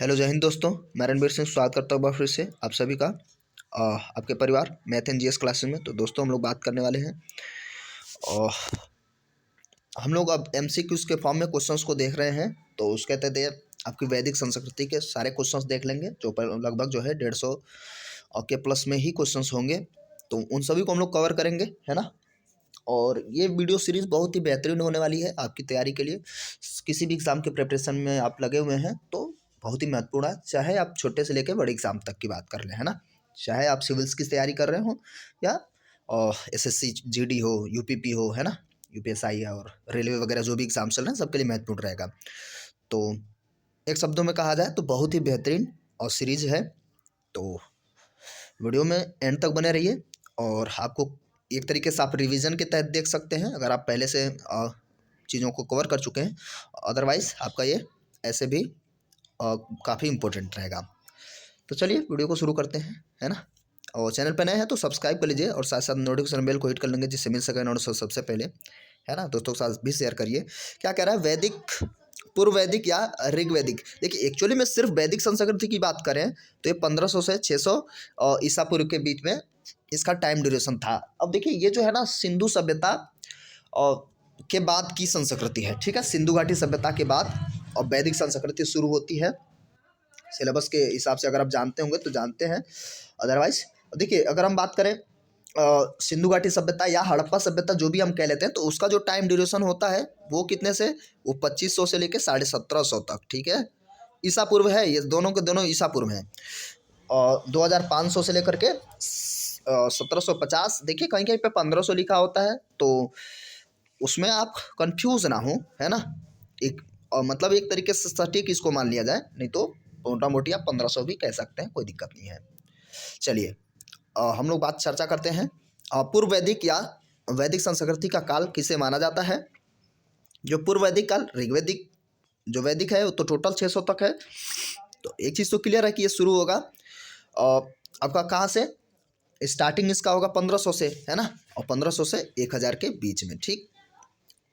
Hello जय हिंद दोस्तों, मैं रणबीर सिंह स्वागत करता हूँ फिर से आप सभी का आपके परिवार मैथ एंड जीएस क्लासेस में। तो दोस्तों हम लोग बात करने वाले हैं और हम लोग अब एमसीक्यूज के फॉर्म में क्वेश्चंस को देख रहे हैं। तो उसके तहत आपकी वैदिक संस्कृति के सारे क्वेश्चंस देख लेंगे जो लगभग जो है 150 के प्लस में ही क्वेश्चंस होंगे। तो उन सभी को हम लोग कवर करेंगे, है ना। और ये वीडियो सीरीज़ बहुत ही बेहतरीन होने वाली है आपकी तैयारी के लिए। किसी भी एग्ज़ाम के प्रिपरेशन में आप लगे हुए हैं तो बहुत ही महत्वपूर्ण है, चाहे आप छोटे से लेकर बड़े एग्ज़ाम तक की बात कर लें, है ना। चाहे आप सिविल्स की तैयारी कर रहे हो या एसएससी जीडी हो, यूपीपी हो, है ना, यूपीएसआई और रेलवे वगैरह जो भी एग्ज़ाम चल रहे हैं सबके लिए महत्वपूर्ण रहेगा। तो एक शब्दों में कहा जाए तो बहुत ही बेहतरीन और सीरीज है। तो वीडियो में एंड तक बने रहिए और आपको एक तरीके से आप रिवीजन के तहत देख सकते हैं अगर आप पहले से चीज़ों को कवर कर चुके हैं। अदरवाइज़ आपका ये ऐसे भी काफ़ी इम्पोर्टेंट रहेगा। तो चलिए वीडियो को शुरू करते हैं, है ना। और चैनल पर नए हैं तो सब्सक्राइब कर लीजिए और साथ साथ नोटिफिकेशन बेल को हिट कर लेंगे जिससे मिल सके नोटिफिकेशन सबसे पहले, है ना। दोस्तों के साथ भी शेयर करिए। क्या कह रहा है, वैदिक, पूर्व वैदिक या ऋग्वैदिक। देखिए एक्चुअली में सिर्फ वैदिक संस्कृति की बात करें तो ये 1500 से 600 ईसा पूर्व के बीच में इसका टाइम ड्यूरेशन था। अब देखिए ये जो है ना सिंधु सभ्यता के बाद की संस्कृति है, ठीक है। सिंधु घाटी सभ्यता के बाद और वैदिक संस्कृति शुरू होती है। सिलेबस के हिसाब से अगर आप जानते होंगे तो जानते हैं, अदरवाइज देखिए अगर हम बात करें सिंधु घाटी सभ्यता या हड़प्पा सभ्यता जो भी हम कह लेते हैं तो उसका जो टाइम ड्यूरेशन होता है वो कितने से, वो 2500 से लेकर 1750 तक, ठीक है। ईसा पूर्व है, ये दोनों के दोनों ईसा पूर्व हैं। और 2500 से लेकर के 1750, देखिए कहीं कहीं पे 1500 लिखा होता है तो उसमें आप कंफ्यूज ना हो, है ना। एक मतलब एक तरीके से सटीक इसको मान लिया जाए, नहीं तो मोटा मोटी आप 1500 भी कह सकते हैं, कोई दिक्कत नहीं है। चलिए हम लोग बात चर्चा करते हैं। पूर्व वैदिक या वैदिक संस्कृति का काल किसे माना जाता है। जो पूर्व वैदिक काल, ऋग्वैदिक जो वैदिक है वो तो टोटल 600 तक है। तो एक चीज़ तो क्लियर है कि ये शुरू होगा आपका कहाँ से, स्टार्टिंग इसका होगा 1500 से, है ना, और 1500 से 1000 के बीच में, ठीक।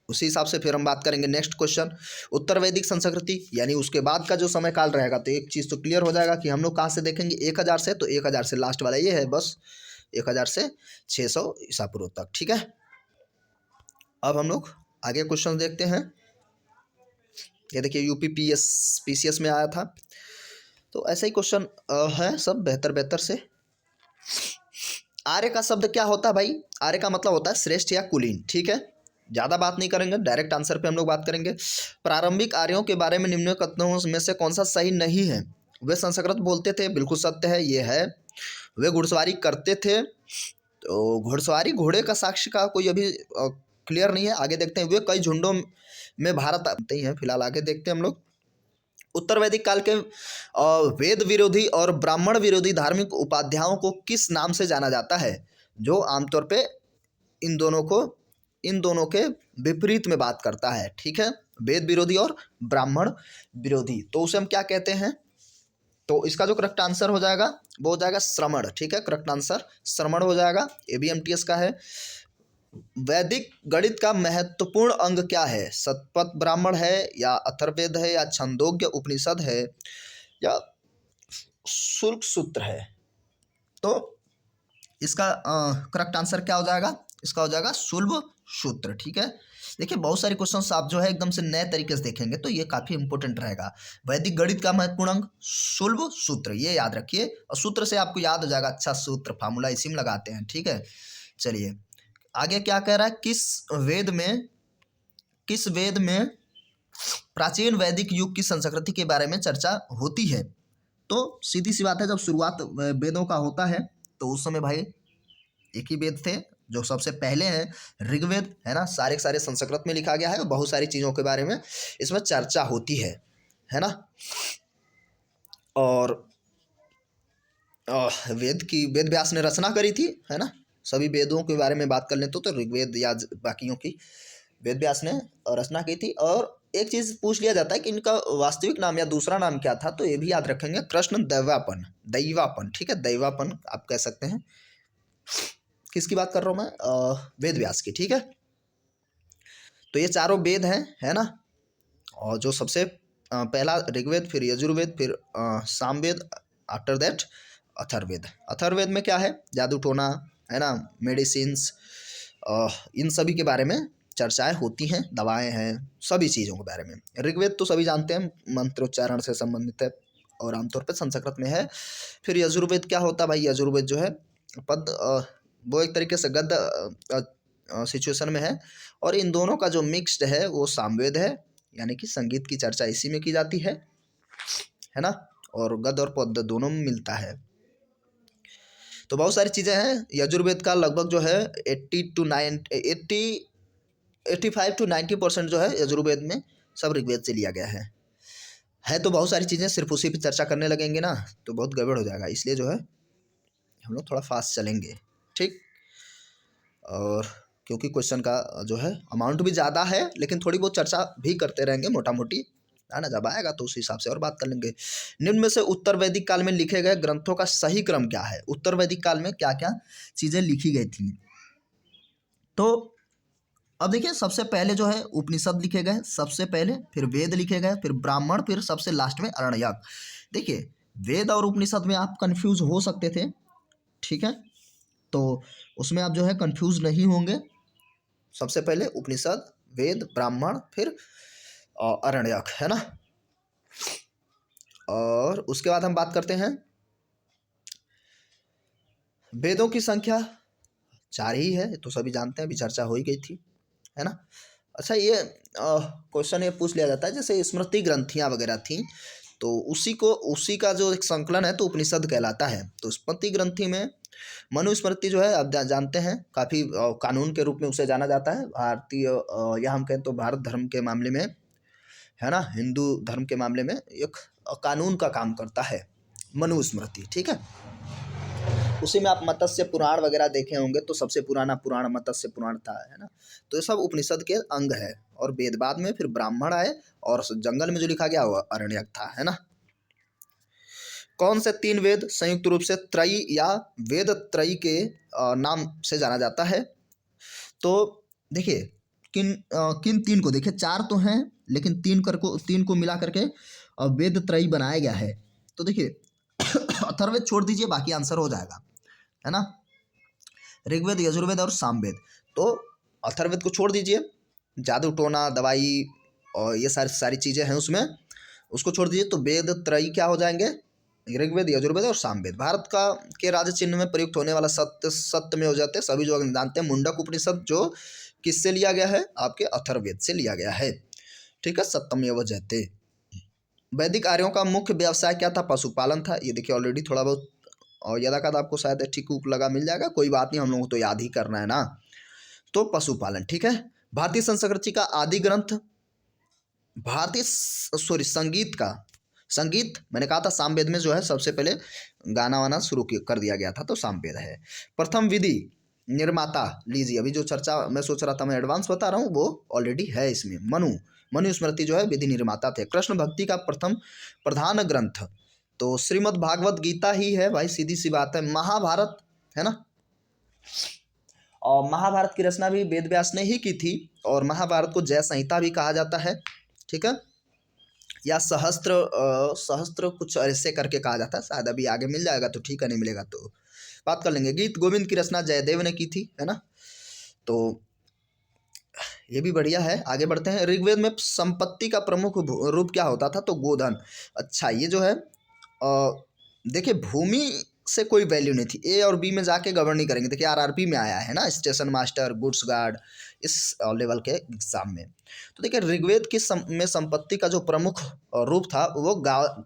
उसी हिसाब से फिर हम बात करेंगे नेक्स्ट क्वेश्चन, उत्तर वैदिक संस्कृति यानी उसके बाद का जो समय काल रहेगा। तो एक चीज़ तो क्लियर हो जाएगा कि हम लोग कहाँ से देखेंगे, 1000 से, तो 1000 से लास्ट वाला ये है बस, 1000 से 600 ईसा पूर्व तक, ठीक है। अब हम लोग आगे क्वेश्चन देखते हैं। ये देखिए यूपी पीसीएस में आया था, तो ऐसा ही क्वेश्चन है सब बेहतर बेहतर से। आर्य का शब्द क्या होता है भाई, आर्य का मतलब होता है श्रेष्ठ या कुलीन, ठीक है। ज़्यादा बात नहीं करेंगे, डायरेक्ट आंसर पे हम लोग बात करेंगे। प्रारंभिक आर्यों के बारे में निम्न कथनों में से कौन सा सही नहीं है। वे संस्कृत बोलते थे, बिल्कुल सत्य है, ये है। वे घुड़सवारी करते थे, तो घुड़सवारी घोड़े का साक्ष्य का कोई अभी क्लियर नहीं है, आगे देखते हैं। वे कई झुंडों में भारत आते ही हैं, फिलहाल आगे देखते हैं हम लोग। उत्तर वैदिक काल के वेद विरोधी और ब्राह्मण विरोधी धार्मिक उपाध्यायों को किस नाम से जाना जाता है, जो आमतौर पे इन दोनों के विपरीत में बात करता है, ठीक है। वेद विरोधी और ब्राह्मण विरोधी, तो उसे हम क्या कहते हैं। तो इसका जो करेक्ट आंसर हो जाएगा वो हो जाएगा श्रमण, ठीक है। करेक्ट आंसर श्रमण हो जाएगा, एबीएमटीएस का है। वैदिक गणित का महत्वपूर्ण अंग क्या है, शतपथ ब्राह्मण है या अथर्ववेद है या छंदोग्य उपनिषद है या शुल्क सूत्र है। तो इसका करेक्ट आंसर क्या हो जाएगा, इसका हो जाएगा शुल्ब सूत्र, ठीक है। देखिए बहुत सारे क्वेश्चंस आप जो है एकदम से नए तरीके से देखेंगे तो ये काफ़ी इंपॉर्टेंट रहेगा। वैदिक गणित का महत्वपूर्ण अंग शुल्ब सूत्र, ये याद रखिए, और सूत्र से आपको याद हो जाएगा, अच्छा सूत्र फार्मूला इसी में लगाते हैं, ठीक है। चलिए आगे क्या कह रहा है, किस वेद में प्राचीन वैदिक युग की संस्कृति के बारे में चर्चा होती है। तो सीधी सी बात है, जब शुरुआत वेदों का होता है तो उस समय भाई एक ही वेद थे जो सबसे पहले हैं, ऋग्वेद, है ना। सारे के सारे संस्कृत में लिखा गया है और बहुत सारी चीज़ों के बारे में इसमें चर्चा होती है ना। और वेद व्यास ने रचना करी थी, है ना। सभी वेदों के बारे में बात कर लें तो ऋग्वेद या बाकियों की वेद व्यास ने रचना की थी। और एक चीज़ पूछ लिया जाता है कि इनका वास्तविक नाम या दूसरा नाम क्या था, तो ये भी याद रखेंगे, कृष्ण दैवापन, ठीक है, दैवापन आप कह सकते हैं। किसकी बात कर रहा हूँ मैं, वेद व्यास की, ठीक है। तो ये चारों वेद हैं, है ना। और जो सबसे पहला ऋग्वेद, फिर यजुर्वेद, फिर सामवेद, आफ्टर दैट अथर्ववेद। अथर्ववेद में क्या है, जादू टोना है ना, मेडिसिन्स, इन सभी के बारे में चर्चाएं होती हैं, दवाएं हैं, सभी चीज़ों के बारे में। ऋग्वेद तो सभी जानते हैं, मंत्रोच्चारण से संबंधित है और आमतौर पर संस्कृत में है। फिर यजुर्वेद क्या होता है भाई, यजुर्वेद जो है पद वो एक तरीके से गद्य सिचुएशन में है, और इन दोनों का जो मिक्स्ड है वो सामवेद है, यानी कि संगीत की चर्चा इसी में की जाती है ना, और गद्य और पद्य दोनों में मिलता है। तो बहुत सारी चीज़ें हैं। यजुर्वेद का लगभग जो है 85 to 90% जो है यजुर्वेद में सब ऋग्वेद से लिया गया है तो बहुत सारी चीज़ें सिर्फ उसी पे चर्चा करने लगेंगे ना तो बहुत गड़बड़ हो जाएगा, इसलिए जो है हम लोग थोड़ा फास्ट चलेंगे, ठीक। और क्योंकि क्वेश्चन का जो है अमाउंट भी ज़्यादा है, लेकिन थोड़ी बहुत चर्चा भी करते रहेंगे मोटा मोटी, है ना, जब आएगा तो उस हिसाब से और बात कर लेंगे। निम्न में से उत्तर वैदिक काल में लिखे गए ग्रंथों का सही क्रम क्या है? उत्तर वैदिक काल में क्या क्या चीज़ें लिखी गई थी? तो अब देखिए, सबसे पहले जो है उपनिषद लिखे गए सबसे पहले, फिर वेद लिखे गए, फिर ब्राह्मण, फिर सबसे लास्ट में अरण्यक। देखिए, वेद और उपनिषद में आप कंफ्यूज हो सकते थे, ठीक है, तो उसमें आप जो है कंफ्यूज नहीं होंगे। सबसे पहले उपनिषद, वेद, ब्राह्मण, फिर अरण्यक, है ना। और उसके बाद हम बात करते हैं, वेदों की संख्या 4 ही है, तो सभी जानते हैं, अभी चर्चा हो ही गई थी, है ना। अच्छा, ये क्वेश्चन ये पूछ लिया जाता है, जैसे स्मृति ग्रंथियाँ वगैरह थी, तो उसी का जो एक संकलन है तो उपनिषद कहलाता है। तो स्मृति ग्रंथि में मनुस्मृति जो है आप जानते हैं, काफ़ी कानून के रूप में उसे जाना जाता है। भारतीय या हम कहें तो भारत धर्म के मामले में, है ना, हिंदू धर्म के मामले में एक कानून का काम करता है मनुस्मृति, ठीक है। उसी में आप मत्स्य पुराण वगैरह देखे होंगे, तो सबसे पुराना पुराण मत्स्य पुराण था, है ना। तो ये सब उपनिषद के अंग है। और वेद बाद में, फिर ब्राह्मण आए, और जंगल में जो लिखा गया वो अरण्यक था, है ना। कौन से 3 वेद संयुक्त रूप से त्रयी या वेद त्रयी के नाम से जाना जाता है? तो देखिए, किन 3 को, देखिए 4 तो हैं, लेकिन 3 को मिला करके वेद त्रयी बनाया गया है। तो देखिए अथर्ववेद छोड़ दीजिए, बाकी आंसर हो जाएगा, है ना। ऋग्वेद, यजुर्वेद और सामवेद। तो अथर्ववेद को छोड़ दीजिए, जादू टोना दवाई और ये सारी चीज़ें हैं उसमें, उसको छोड़ दीजिए। तो वेद त्रयी क्या हो जाएंगे? ऋग्वेद, यजुर्वेद और सामवेद। भारत का के राज्य चिन्ह में प्रयुक्त होने वाला सत्य में हो जाते हैं, सभी जो जानते हैं। मुंडक उपनिषद जो किससे लिया गया है? आपके अथर्ववेद से लिया गया है, ठीक है, सत्यमेव जयते। वैदिक आर्यों का मुख्य व्यवसाय क्या था? पशुपालन था। ये देखिए ऑलरेडी थोड़ा बहुत और यदाकद आपको शायद ठीक उक लगा, मिल जाएगा, कोई बात नहीं, हम लोगों को तो याद ही करना है ना। तो पशुपालन, ठीक है। भारतीय संस्कृति का आदि ग्रंथ, संगीत मैंने कहा था सामवेद में जो है सबसे पहले गाना वाना शुरू कर दिया गया था, तो सामवेद है। प्रथम विधि निर्माता, लीजिए अभी जो चर्चा मैं सोच रहा था, मैं एडवांस बता रहा हूँ, वो ऑलरेडी है इसमें। मनुस्मृति जो है विधि निर्माता थे। कृष्ण भक्ति का प्रथम प्रधान ग्रंथ तो श्रीमद् भागवत गीता ही है भाई, सीधी सी बात है। महाभारत, है ना, और महाभारत की रचना भी वेद व्यास ने ही की थी, और महाभारत को जय संहिता भी कहा जाता है, ठीक है, या सहस्त्र कुछ ऐसे करके कहा जाता है, शायद अभी आगे मिल जाएगा तो ठीक है, नहीं मिलेगा तो बात कर लेंगे। गीत गोविंद की रचना जयदेव ने की थी, है ना, तो ये भी बढ़िया है। आगे बढ़ते हैं। ऋग्वेद में संपत्ति का प्रमुख रूप क्या होता था? तो गोधन। अच्छा, ये जो है देखिए, भूमि से कोई वैल्यू नहीं थी, ए और बी में जाके गवर्न नहीं करेंगे। देखिए आरआरबी में आया है ना, स्टेशन मास्टर, गुड्स गार्ड, इस लेवल के एग्जाम में। तो देखिए ऋग्वेद की में संपत्ति का जो प्रमुख रूप था वो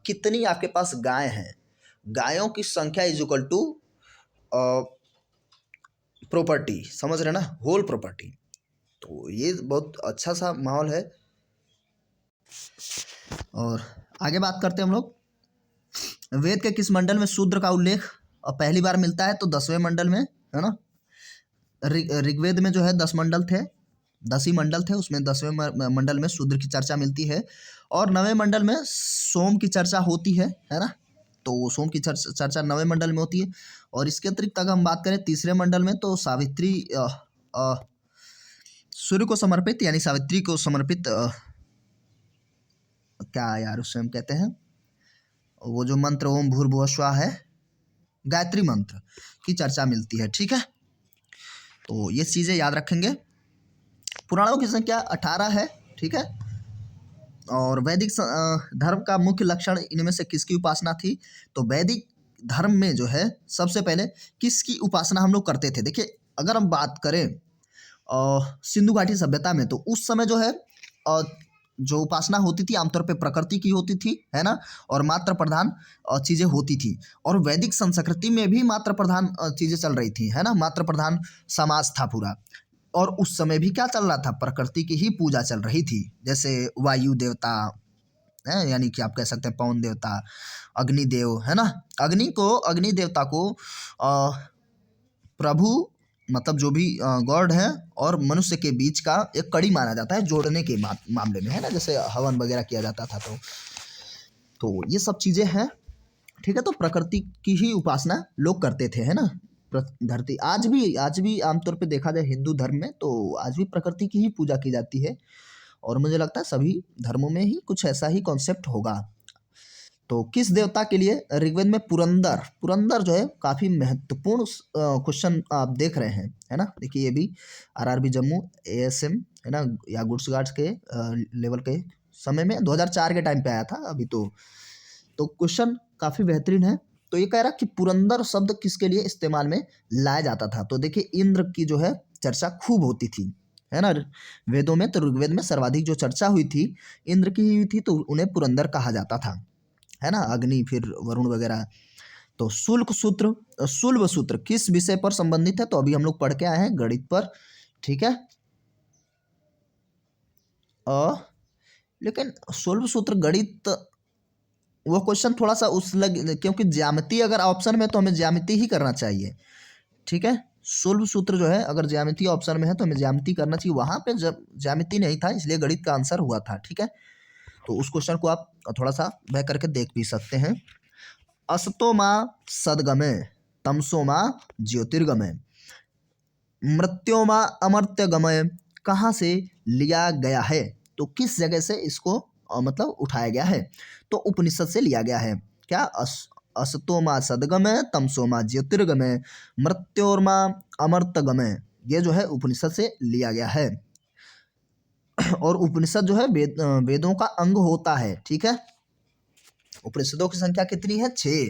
कितनी आपके पास गाय हैं, गायों की संख्या इज इक्वल टू प्रॉपर्टी, समझ रहे ना, होल प्रॉपर्टी। तो ये बहुत अच्छा सा माहौल है। और आगे बात करते हैं हम लोग। वेद के किस मंडल में शूद्र का उल्लेख पहली बार मिलता है? तो 10वें मंडल में, है ना। ऋग्वेद में जो है 10 मंडल थे, 10 ही मंडल थे, उसमें 10वें मंडल में शूद्र की चर्चा मिलती है, और 9वें मंडल में सोम की चर्चा होती है ना। तो सोम की चर्चा 9वें मंडल में होती है। और इसके अतिरिक्त अगर हम बात करें तीसरे मंडल में, तो सावित्री सूर्य को समर्पित, यानी सावित्री को समर्पित क्या यार उससे हम कहते हैं, वो जो मंत्र ओम भूर्भुवः स्वः है, गायत्री मंत्र की चर्चा मिलती है। ठीक है, तो ये चीज़ें याद रखेंगे। पुराणों की संख्या 18 है। ठीक है, और वैदिक धर्म का मुख्य लक्षण इनमें से किसकी उपासना थी? तो वैदिक धर्म में जो है सबसे पहले किसकी उपासना हम लोग करते थे? देखिए, अगर हम बात करें सिंधु घाटी सभ्यता में, तो उस समय जो है जो उपासना होती थी आमतौर पे प्रकृति की होती थी, है ना, और मात्र प्रधान चीज़ें होती थी। और वैदिक संस्कृति में भी मात्र प्रधान चीज़ें चल रही थी, है ना, मात्र प्रधान समाज था पूरा। और उस समय भी क्या चल रहा था? प्रकृति की ही पूजा चल रही थी। जैसे वायु देवता है, यानी कि आप कह सकते हैं पवन देवता, अग्निदेव, है ना, अग्नि देवता को प्रभु मतलब जो भी गॉड है और मनुष्य के बीच का एक कड़ी माना जाता है जोड़ने के मामले में, है ना, जैसे हवन वगैरह किया जाता था। तो ये सब चीज़ें हैं। ठीक है, तो प्रकृति की ही उपासना लोग करते थे, है ना। धरती आज भी आमतौर पे देखा जाए हिंदू धर्म में, तो आज भी प्रकृति की ही पूजा की जाती है। और मुझे लगता है सभी धर्मों में ही कुछ ऐसा ही कॉन्सेप्ट होगा। तो किस देवता के लिए ऋग्वेद में पुरंदर जो है काफ़ी महत्वपूर्ण क्वेश्चन आप देख रहे हैं, है ना। देखिए, ये भी आरआरबी जम्मू एएसएम, है ना, या गुड्स गार्ड्स के लेवल के समय में 2004 के टाइम पे आया था अभी। तो क्वेश्चन काफ़ी बेहतरीन है। तो ये कह रहा कि पुरंदर शब्द किसके लिए इस्तेमाल में लाया जाता था? तो देखिए, इंद्र की जो है चर्चा खूब होती थी, है ना, वेदों में। तो ऋग्वेद में सर्वाधिक जो चर्चा हुई थी इंद्र की हुई थी, तो उन्हें पुरंदर कहा जाता था, है ना। अग्नि, फिर वरुण वगैरह। तो शुल्ब सूत्र किस विषय पर संबंधित है? तो अभी हम लोग पढ़ के आए हैं, गणित पर। ठीक है, लेकिन शुल्ब सूत्र गणित वो क्वेश्चन थोड़ा सा क्योंकि ज्यामिति अगर ऑप्शन में, तो हमें ज्यामिति ही करना चाहिए। ठीक है, शुल्ब सूत्र जो है अगर ज्यामिति ऑप्शन में है तो हमें ज्यामिति करना चाहिए। वहाँ पे जब ज्यामिति नहीं था, इसलिए गणित का आंसर हुआ था। ठीक है, तो उस क्वेश्चन को आप थोड़ा सा बह करके देख भी सकते हैं। असतो माँ सदगमे तमसो माँ ज्योतिर्गमय मृत्यो माँ अमर्त्य गमय कहाँ से लिया गया है? तो किस जगह से इसको मतलब उठाया गया है? तो उपनिषद से लिया गया है। क्या? असतो माँ सदगमय तमसो माँ ज्योतिर्गमय मृत्योर्मा अमर्त्यगमय, ये जो है उपनिषद से लिया गया है। और उपनिषद जो है वेदों का अंग होता है। ठीक है, उपनिषदों की संख्या कितनी है? 6।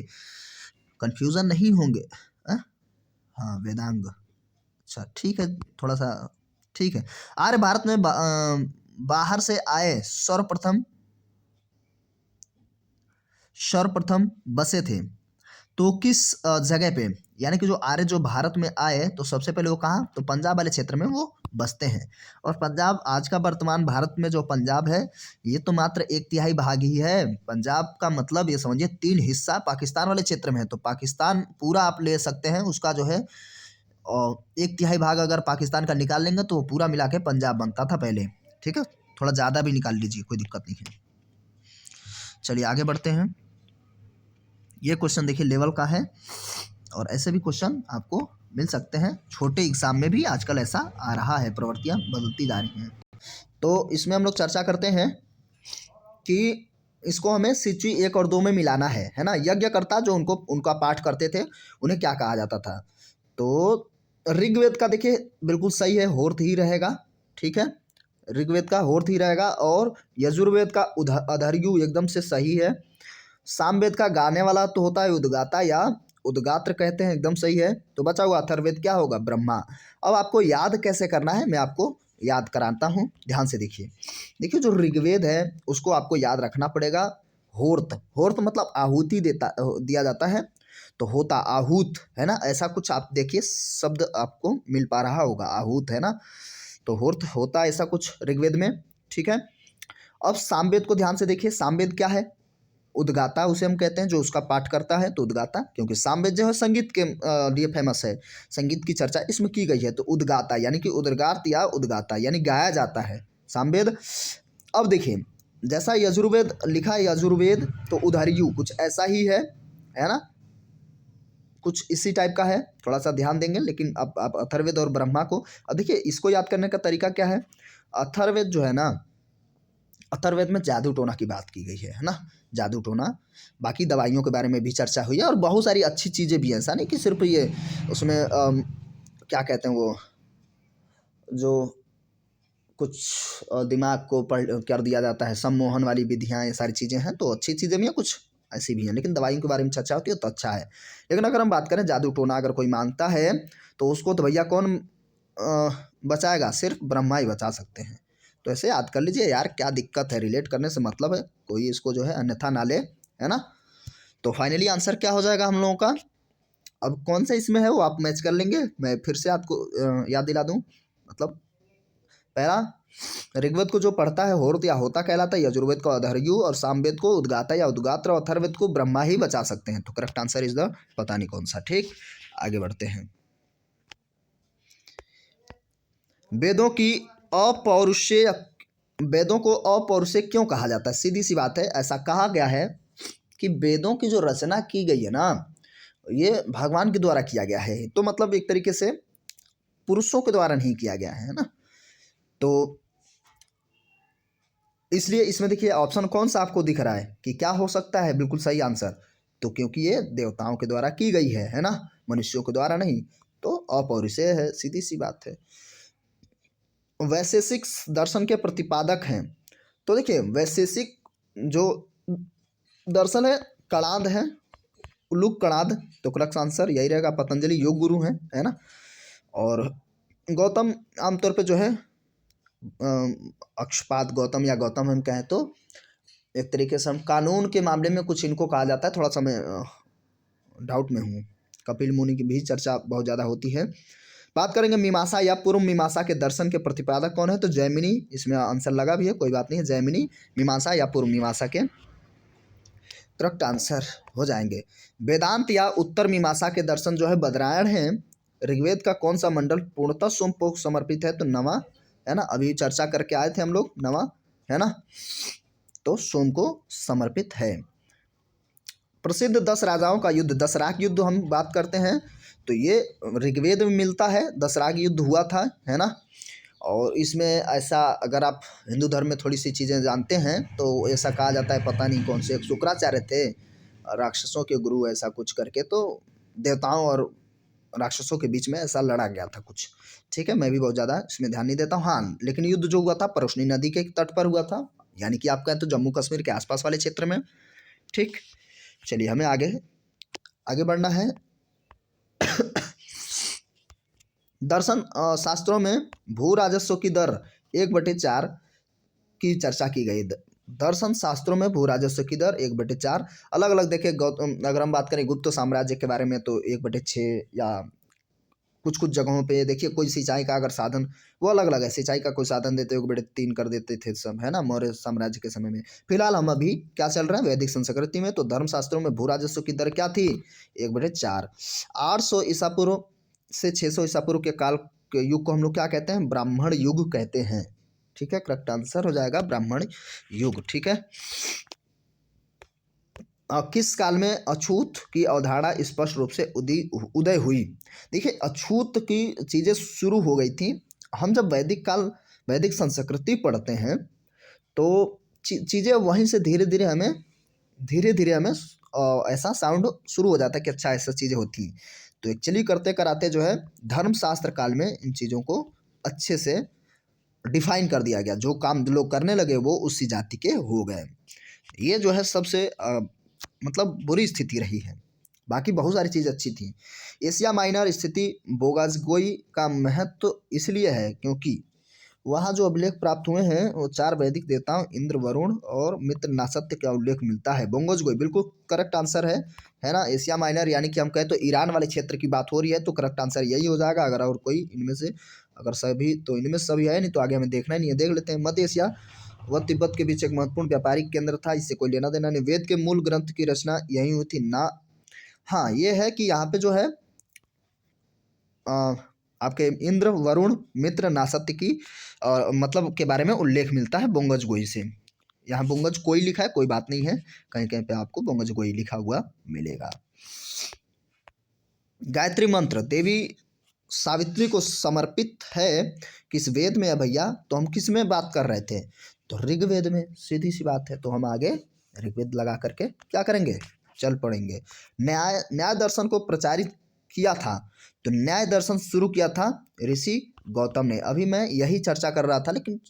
कंफ्यूजन नहीं होंगे। हाँ, वेदांग। अच्छा, ठीक है, थोड़ा सा ठीक है। आर्य भारत में बाहर से आए सर्वप्रथम बसे थे, तो किस जगह पे? यानी कि जो आर्य जो भारत में आए, तो सबसे पहले वो कहाँ? तो पंजाब वाले क्षेत्र में वो बसते हैं। और पंजाब आज का वर्तमान भारत में जो पंजाब है, ये तो मात्र 1/3 भाग ही है। पंजाब का मतलब ये समझिए 3 हिस्सा पाकिस्तान वाले क्षेत्र में है। तो पाकिस्तान पूरा आप ले सकते हैं, उसका जो है और 1/3 भाग अगर पाकिस्तान का निकाल लेंगे तो वो पूरा मिला के पंजाब बनता था पहले। ठीक है, थोड़ा ज़्यादा भी निकाल लीजिए, कोई दिक्कत नहीं है। चलिए आगे बढ़ते हैं। ये क्वेश्चन देखिए लेवल का है, और ऐसे भी क्वेश्चन आपको मिल सकते हैं छोटे एग्जाम में भी। आजकल ऐसा आ रहा है, प्रवृत्तियाँ बदलती जा रही हैं। तो इसमें हम लोग चर्चा करते हैं कि इसको हमें सिचुई 1 और 2 में मिलाना है ना। यज्ञकर्ता जो उनका पाठ करते थे, उन्हें क्या कहा जाता था? तो ऋग्वेद का देखिए बिल्कुल सही है, होर्थ ही रहेगा। ठीक है, ऋग्वेद का होर्थ ही रहेगा। और यजुर्वेद का अधर्यु एकदम से सही है। सामवेद का गाने वाला तो होता है उद्गाता या उद्गात्र कहते हैं, एकदम सही है। तो बचा हुआ अथर्ववेद क्या होगा? ब्रह्मा। अब आपको याद कैसे करना है, मैं आपको याद कराता हूँ, ध्यान से देखिए जो ऋग्वेद है उसको आपको याद रखना पड़ेगा। होर्थ मतलब आहुति दिया जाता है, तो होता आहूत, है ना। ऐसा कुछ आप देखिए शब्द आपको मिल पा रहा होगा, आहूत, है ना। तो होर्थ होता ऐसा कुछ ऋग्वेद में। ठीक है, अब सामवेद को ध्यान से देखिए। सामवेद क्या है? उद्गाता उसे हम कहते हैं, जो उसका पाठ करता है तो उद्गाता, क्योंकि सामवेद जो है संगीत के लिए फेमस है, संगीत की चर्चा इसमें की गई है। तो उद्गाता यानी कि उद्गात या उद्गाता यानी गाया जाता है सामवेद। अब देखिए जैसा यजुर्वेद लिखा है, यजुर्वेद तो उधर्यु कुछ ऐसा ही है ना, कुछ इसी टाइप का है, थोड़ा सा ध्यान देंगे। लेकिन अब आप अथर्ववेद और ब्रह्मा को, अब देखिए इसको याद करने का तरीका क्या है। अथर्ववेद जो है ना, अथर्ववेद में जादू टोना की बात की गई है ना, जादू टोना। बाकी दवाइयों के बारे में भी चर्चा हुई है और बहुत सारी अच्छी चीज़ें भी हैं, ऐसा नहीं कि सिर्फ ये उसमें क्या कहते हैं वो जो कुछ दिमाग को पढ़ कर दिया जाता है, सम्मोहन वाली विधियाँ, ये सारी चीज़ें हैं, तो अच्छी चीज़ें भी हैं, कुछ ऐसी भी हैं, लेकिन दवाइयों के बारे में चर्चा होती है तो अच्छा है। लेकिन अगर हम बात करें जादू टोना अगर कोई मानता है तो उसको तो भैया कौन बचाएगा, सिर्फ ब्रह्मा ही बचा सकते हैं। तो ऐसे याद कर लीजिए यार, क्या दिक्कत है, रिलेट करने से मतलब है, कोई इसको जो है अन्यथा ना ले, है ना। तो फाइनली आंसर क्या हो जाएगा हम लोगों का, अब कौन सा इसमें है वो आप मैच कर लेंगे, मैं फिर से आपको याद दिला दूँ। मतलब पहला, ऋग्वेद को जो पढ़ता है होर्त या होता कहलाता है, यजुर्वेद को अधर्यु और सामवेद को उद्गाता या उद्गात्र और अथर्ववेद को ब्रह्मा ही बचा सकते हैं। तो करेक्ट आंसर इज द पता नहीं कौन सा। ठीक, आगे बढ़ते हैं। वेदों की अपौरुषेय, वेदों को अपौरुषेय क्यों कहा जाता है? सीधी सी बात है, ऐसा कहा गया है कि वेदों की जो रचना की गई है ना, ये भगवान के द्वारा किया गया है, तो मतलब एक तरीके से पुरुषों के द्वारा नहीं किया गया है ना। तो इसलिए इसमें देखिए ऑप्शन कौन सा आपको दिख रहा है कि क्या हो सकता है बिल्कुल सही आंसर, तो क्योंकि ये देवताओं के द्वारा की गई है ना, मनुष्यों के द्वारा नहीं, तो अपौरुषेय है, सीधी सी बात है। वैशेषिक दर्शन के प्रतिपादक हैं, तो देखिए वैशेषिक जो दर्शन है कणाद है, उलूक कणाद, तो करेक्ट आंसर यही रहेगा, पतंजलि योग गुरु हैं, है ना। और गौतम आमतौर पे जो है अक्षपाद गौतम या गौतम हम कहें तो एक तरीके से हम कानून के मामले में कुछ इनको कहा जाता है, थोड़ा सा मैं डाउट में हूँ। कपिल मुनि की भी चर्चा बहुत ज़्यादा होती है। बात करेंगे मीमांसा या पूर्व मीमांसा के दर्शन के प्रतिपादक कौन है, तो जैमिनी, इसमें आंसर लगा भी है, कोई बात नहीं है, जैमिनी मीमांसा या पूर्व मीमांसा के करेक्ट आंसर हो जाएंगे। वेदांत या उत्तर मीमांसा के दर्शन जो है बदरायण हैं। ऋग्वेद का कौन सा मंडल पूर्णतः सोम को समर्पित है, तो नवा, है ना, अभी चर्चा करके आए थे हम लोग, नवा, है ना, तो सोम को समर्पित है। प्रसिद्ध 10 राजाओं का युद्ध, दसराग युद्ध हम बात करते हैं तो ये ऋग्वेद में मिलता है, दसराग युद्ध हुआ था, है ना। और इसमें ऐसा, अगर आप हिंदू धर्म में थोड़ी सी चीज़ें जानते हैं तो ऐसा कहा जाता है, पता नहीं कौन से एक शुक्राचार्य थे राक्षसों के गुरु ऐसा कुछ करके, तो देवताओं और राक्षसों के बीच में ऐसा लड़ा गया था कुछ। ठीक है, मैं भी बहुत ज़्यादा इसमें ध्यान नहीं देता हूँ। हाँ, लेकिन युद्ध जो हुआ था परोशनी नदी के तट पर हुआ था, यानी कि आप कहें तो जम्मू कश्मीर के आसपास वाले क्षेत्र में। ठीक, चलिए हमें आगे आगे बढ़ना है। दर्शन शास्त्रों में भू राजस्व की दर 1/4 की चर्चा की गई। दर्शन शास्त्रों में भू राजस्व की दर 1/4 अलग अलग देखे। अगर हम बात करें गुप्त साम्राज्य के बारे में तो 1/6, या कुछ कुछ जगहों पे देखिए कोई सिंचाई का अगर साधन, वो अलग अलग है, सिंचाई का कोई साधन देते 1/3 कर देते थे सब, है ना, मौर्य साम्राज्य के समय में। फिलहाल हम अभी क्या चल रहा है वैदिक संस्कृति में, तो धर्मशास्त्रों में भू राजस्व की दर क्या थी, 1/4। 800 ईसा पूर्व से 600 ईसा पूर्व के काल के युग को हम लोग क्या कहते हैं, ब्राह्मण युग कहते हैं। ठीक है, करेक्ट आंसर हो जाएगा ब्राह्मण युग। ठीक है, किस काल में अछूत की अवधारणा स्पष्ट रूप से उदय हुई? देखिए अछूत की चीज़ें शुरू हो गई थी। हम जब वैदिक काल, वैदिक संस्कृति पढ़ते हैं तो चीज़ें वहीं से धीरे धीरे हमें ऐसा साउंड शुरू हो जाता है कि अच्छा ऐसा चीज़ें होती हैं। तो एक्चुअली करते कराते जो है धर्मशास्त्र काल में इन चीज़ों को अच्छे से डिफाइन कर दिया गया। जो काम लोग करने लगे वो उसी जाति के हो गए। ये जो है सबसे मतलब बुरी स्थिति रही है। बाकी बहुत सारी चीज़ अच्छी थी। एशिया माइनर स्थिति बोगाजगोई का महत्व इसलिए है क्योंकि वहाँ जो अभिलेख प्राप्त हुए हैं वो 4 वैदिक देवताओं इंद्र, वरुण और मित्र नासत्य का उल्लेख मिलता है। बोंगोजगोई बिल्कुल करेक्ट आंसर है ना। एशिया माइनर यानी कि हम कहें तो ईरान वाले क्षेत्र की बात हो रही है, तो करेक्ट आंसर यही हो जाएगा। अगर और कोई इनमें से, अगर सभी, तो इनमें सभी है, नहीं तो आगे हमें देखना ही नहीं है, देख लेते हैं। मध्य एशिया व तिब्बत के बीच एक महत्वपूर्ण व्यापारिक केंद्र था, इससे कोई लेना देना नहीं। वेद के मूल ग्रंथ की रचना यहीं हुई थी ना। हाँ, ये है कि यहाँ पे जो है आपके इंद्र, वरुण, मित्र, नासत्य की मतलब के बारे में उल्लेख मिलता है बोंगजगोई से। यहाँ बोंगजगोई लिखा है, कोई बात नहीं है, कहीं कहीं पे आपको बोंगजगोई लिखा हुआ मिलेगा। गायत्री मंत्र देवी सावित्री को समर्पित है किस वेद में है भैया? तो हम किस में बात कर रहे थे? तो ऋग्वेद में, सीधी सी बात है। तो हम आगे ऋग्वेद लगा करके क्या करेंगे, चल पड़ेंगे। न्याय दर्शन को प्रचारित किया था, तो न्याय दर्शन शुरू किया था ऋषि गौतम ने। अभी मैं यही चर्चा कर रहा था, लेकिन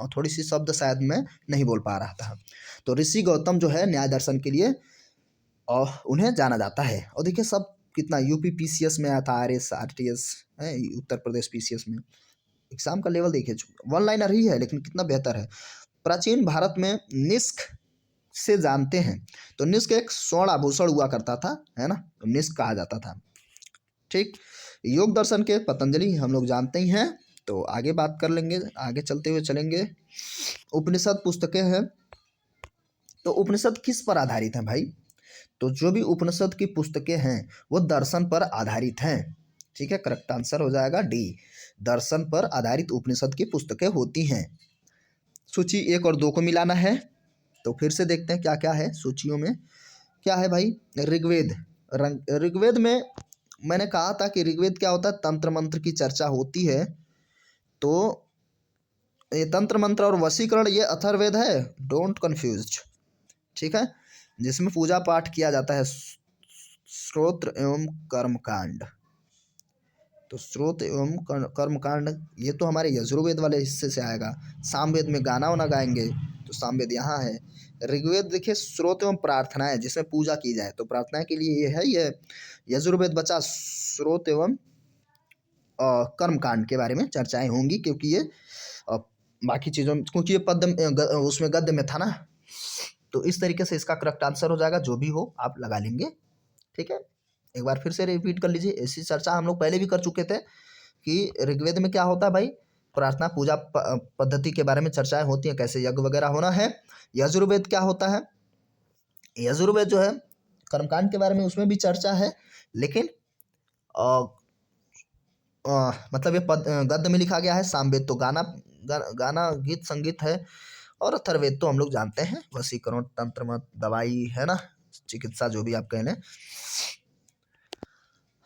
थोड़ी सी शब्द शायद मैं नहीं बोल पा रहा था। तो ऋषि गौतम जो है न्याय दर्शन के लिए और उन्हें जाना जाता है। और देखिए सब कितना यूपी पीसीएस में आया था, आरएस आरटीएस है, उत्तर प्रदेश पीसीएस में एग्जाम का लेवल देखिए, वन लाइनर ही है लेकिन कितना बेहतर है। प्राचीन भारत में निष्क से जानते हैं, तो निष्क एक स्वर्ण आभूषण हुआ करता था, है ना, तो निष्क कहा जाता था। ठीक, योग दर्शन के पतंजलि हम लोग जानते ही हैं। तो आगे बात कर लेंगे, आगे चलते हुए चलेंगे। उपनिषद पुस्तकें हैं, तो उपनिषद किस पर आधारित हैं भाई? तो जो भी उपनिषद की पुस्तकें हैं वो दर्शन पर आधारित हैं। ठीक है, करेक्ट आंसर हो जाएगा डी, दर्शन पर आधारित उपनिषद की पुस्तकें होती हैं। सूची 1 और 2 को मिलाना है, तो फिर से देखते हैं क्या क्या है सूचियों में। क्या है भाई? ऋग्वेद। ऋग्वेद में मैंने कहा था कि ऋग्वेद क्या होता है, तंत्र मंत्र की चर्चा होती है। तो ये तंत्र मंत्र और वशीकरण ये अथर्ववेद है, डोंट कंफ्यूज। ठीक है, जिसमें पूजा पाठ किया जाता है, श्रोत्र एवं कर्मकांड। तो श्रोत एवं कर्मकांड ये तो हमारे यजुर्वेद वाले हिस्से से आएगा। सामवेद में गाना वाना गाएंगे, तो सामवेद यहाँ है। ऋग्वेद देखिए श्रोत एवं प्रार्थनाएं, जिसमें पूजा की जाए, तो प्रार्थनाएं के लिए ये है। ये यजुर्वेद बचा श्रोत एवं कर्मकांड के बारे में चर्चाएं होंगी, क्योंकि ये बाकी चीज़ों, क्योंकि ये पद्य उसमें गद्य में था ना। तो इस तरीके से इसका करेक्ट आंसर हो जाएगा, जो भी हो आप लगा लेंगे। ठीक है, एक बार फिर से रिपीट कर लीजिए। ऐसी चर्चा हम लोग पहले भी कर चुके थे कि ऋग्वेद में क्या होता है भाई, प्रार्थना पूजा पद्धति के बारे में चर्चाएं होती हैं, कैसे यज्ञ वगैरह होना है। यजुर्वेद क्या होता है, यजुर्वेद जो है कर्मकांड के बारे में, उसमें भी चर्चा है, लेकिन मतलब ये गद्य में लिखा गया है। सामवेद तो गाना गीत संगीत है, और अथर्ववेद तो हम लोग जानते हैं, वशीकरण, तंत्र मत, दवाई, है ना, चिकित्सा, जो भी आप कह लें।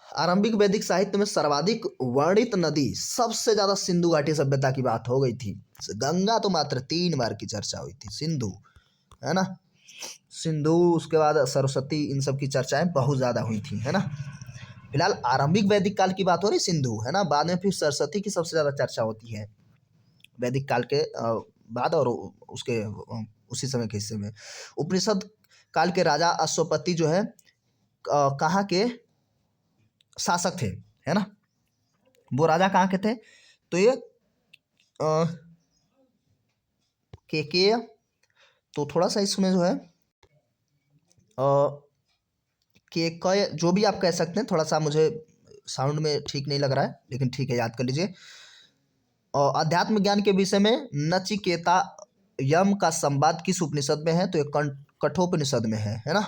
आरंभिक वैदिक साहित्य में सर्वाधिक वर्णित नदी, सबसे ज्यादा सिंधु घाटी सभ्यता की बात हो गई थी। गंगा तो मात्र 3 बार की चर्चा हुई थी, सिंधु, है ना, सिंधु, उसके बाद सरस्वती, इन सब की चर्चाएं बहुत ज्यादा हुई थी, है ना। फिलहाल आरंभिक वैदिक काल की बात हो रही, सिंधु, है ना, बाद में फिर सरस्वती की सबसे ज्यादा चर्चा होती है वैदिक काल के बाद, और उसके उसी समय के हिस्से में। उपनिषद काल के राजा अश्वपति जो है कहाँ के शासक थे, है ना, वो राजा कहाँ के थे? तो ये के तो थोड़ा सा इसमें जो है के जो भी आप कह सकते हैं, थोड़ा सा मुझे साउंड में ठीक नहीं लग रहा है, लेकिन ठीक है, याद कर लीजिए। और अध्यात्म ज्ञान के विषय में नचिकेता यम का संवाद किस उपनिषद में है? तो ये कठोपनिषद में है ना,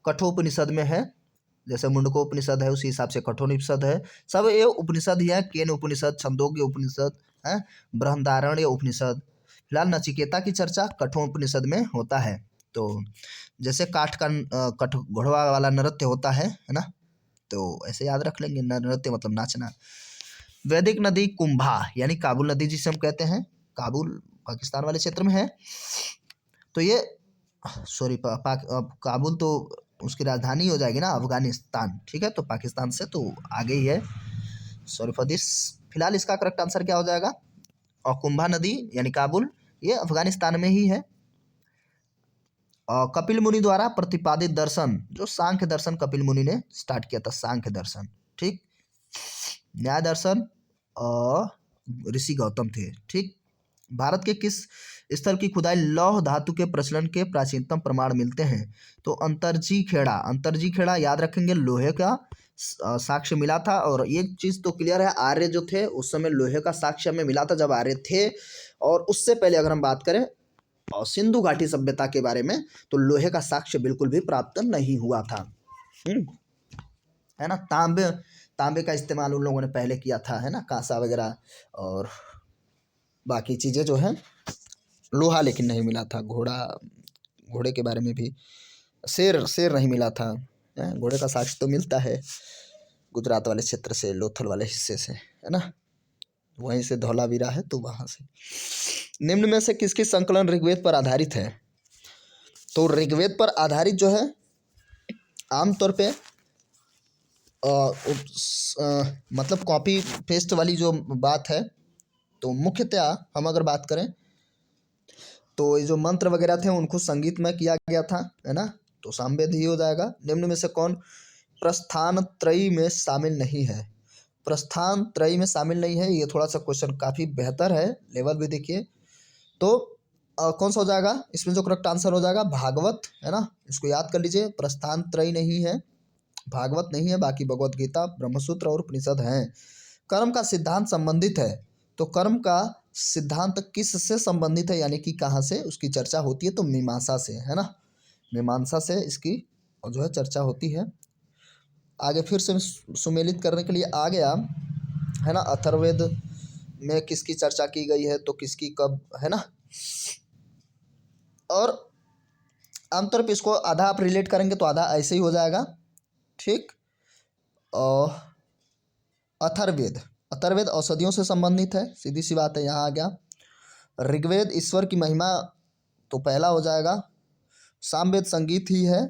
कठोपनिषद में है। जैसे मुंडकोपनिषद है, उसी हिसाब से कठोपनिषद है। सब ये उपनिषद ही है, केन उपनिषद, छंदोग्य उपनिषद है, बृहदारण्य उपनिषद। फिलहाल नचिकेता की चर्चा कठोपनिषद में होता है। तो जैसे कठ घोड़वा वाला नृत्य होता है ना, तो ऐसे याद रख लेंगे, नृत्य मतलब नाचना। वैदिक नदी कुंभा, यानी काबुल नदी जिसे हम कहते हैं, काबुल पाकिस्तान वाले क्षेत्र में है। तो ये सॉरी काबुल तो उसकी राजधानी हो जाएगी ना, अफगानिस्तान। ठीक है, तो पाकिस्तान से तो आगे ही है, सॉरी फॉर दिस। फिलहाल इसका करेक्ट आंसर क्या हो जाएगा? और कुंभा नदी यानी काबुल, ये अफगानिस्तान में ही है। और कपिल मुनि द्वारा प्रतिपादित दर्शन, जो सांख्य दर्शन कपिल मुनि ने स्टार्ट किया था, सांख्य दर्शन। ठीक, न्याय दर्शन और ऋषि गौतम थे। ठीक, भारत के किस स्थल की खुदाई लौह धातु के प्रचलन के प्राचीनतम प्रमाण मिलते हैं? तो अंतरजी खेड़ा, अंतरजी खेड़ा याद रखेंगे, लोहे का साक्ष्य मिला था। और ये चीज़ तो क्लियर है, आर्य जो थे उस समय लोहे का साक्ष्य में मिला था जब आर्य थे। और उससे पहले अगर हम बात करें और सिंधु घाटी सभ्यता के बारे में, तो लोहे का साक्ष्य बिल्कुल भी प्राप्त नहीं हुआ था, है ना। तांबे का इस्तेमाल उन लोगों ने पहले किया था, है ना, कांसा वगैरह और बाकी चीज़ें जो है। लोहा लेकिन नहीं मिला था। घोड़े के बारे में भी, शेर नहीं मिला था। घोड़े का साक्ष्य तो मिलता है गुजरात वाले क्षेत्र से, लोथल वाले हिस्से से, है ना, वहीं से धौलावीरा है, तो वहाँ से। निम्न में से किसकी संकलन ऋग्वेद पर आधारित है? तो ऋग्वेद पर आधारित जो है आमतौर पे मतलब कॉपी पेस्ट वाली जो बात है, तो मुख्यतः हम अगर बात करें तो ये जो मंत्र वगैरह थे उनको संगीत में किया गया था, है ना, तो सामवेद ही हो जाएगा। निम्न में से कौन प्रस्थान त्रयी में शामिल नहीं है? प्रस्थान त्रयी में शामिल नहीं है, ये थोड़ा सा क्वेश्चन काफ़ी बेहतर है, लेवल भी देखिए। तो कौन सा हो जाएगा इसमें? जो करेक्ट आंसर हो जाएगा भागवत, है ना, इसको याद कर लीजिए। प्रस्थान त्रयी नहीं है, भागवत नहीं है, बाकी भगवत गीता, ब्रह्मसूत्र और उपनिषद हैं। कर्म का सिद्धांत संबंधित है, तो कर्म का सिद्धांत किससे संबंधित है, यानी कि कहाँ से उसकी चर्चा होती है? तो मीमांसा से, है ना, मीमांसा से इसकी जो है चर्चा होती है। आगे फिर से सुमेलित करने के लिए आ गया, है ना, अथर्ववेद में किसकी चर्चा की गई है, तो किसकी कब, है ना। और आमतौर पर इसको आधा आप रिलेट करेंगे तो आधा ऐसे ही हो जाएगा, ठीक। और अथर्ववेद, अथर्ववेद औषधियों से संबंधित है, सीधी सी बात है, यहाँ आ गया। ऋग्वेद ईश्वर की महिमा, तो पहला हो जाएगा। सामवेद संगीत ही है,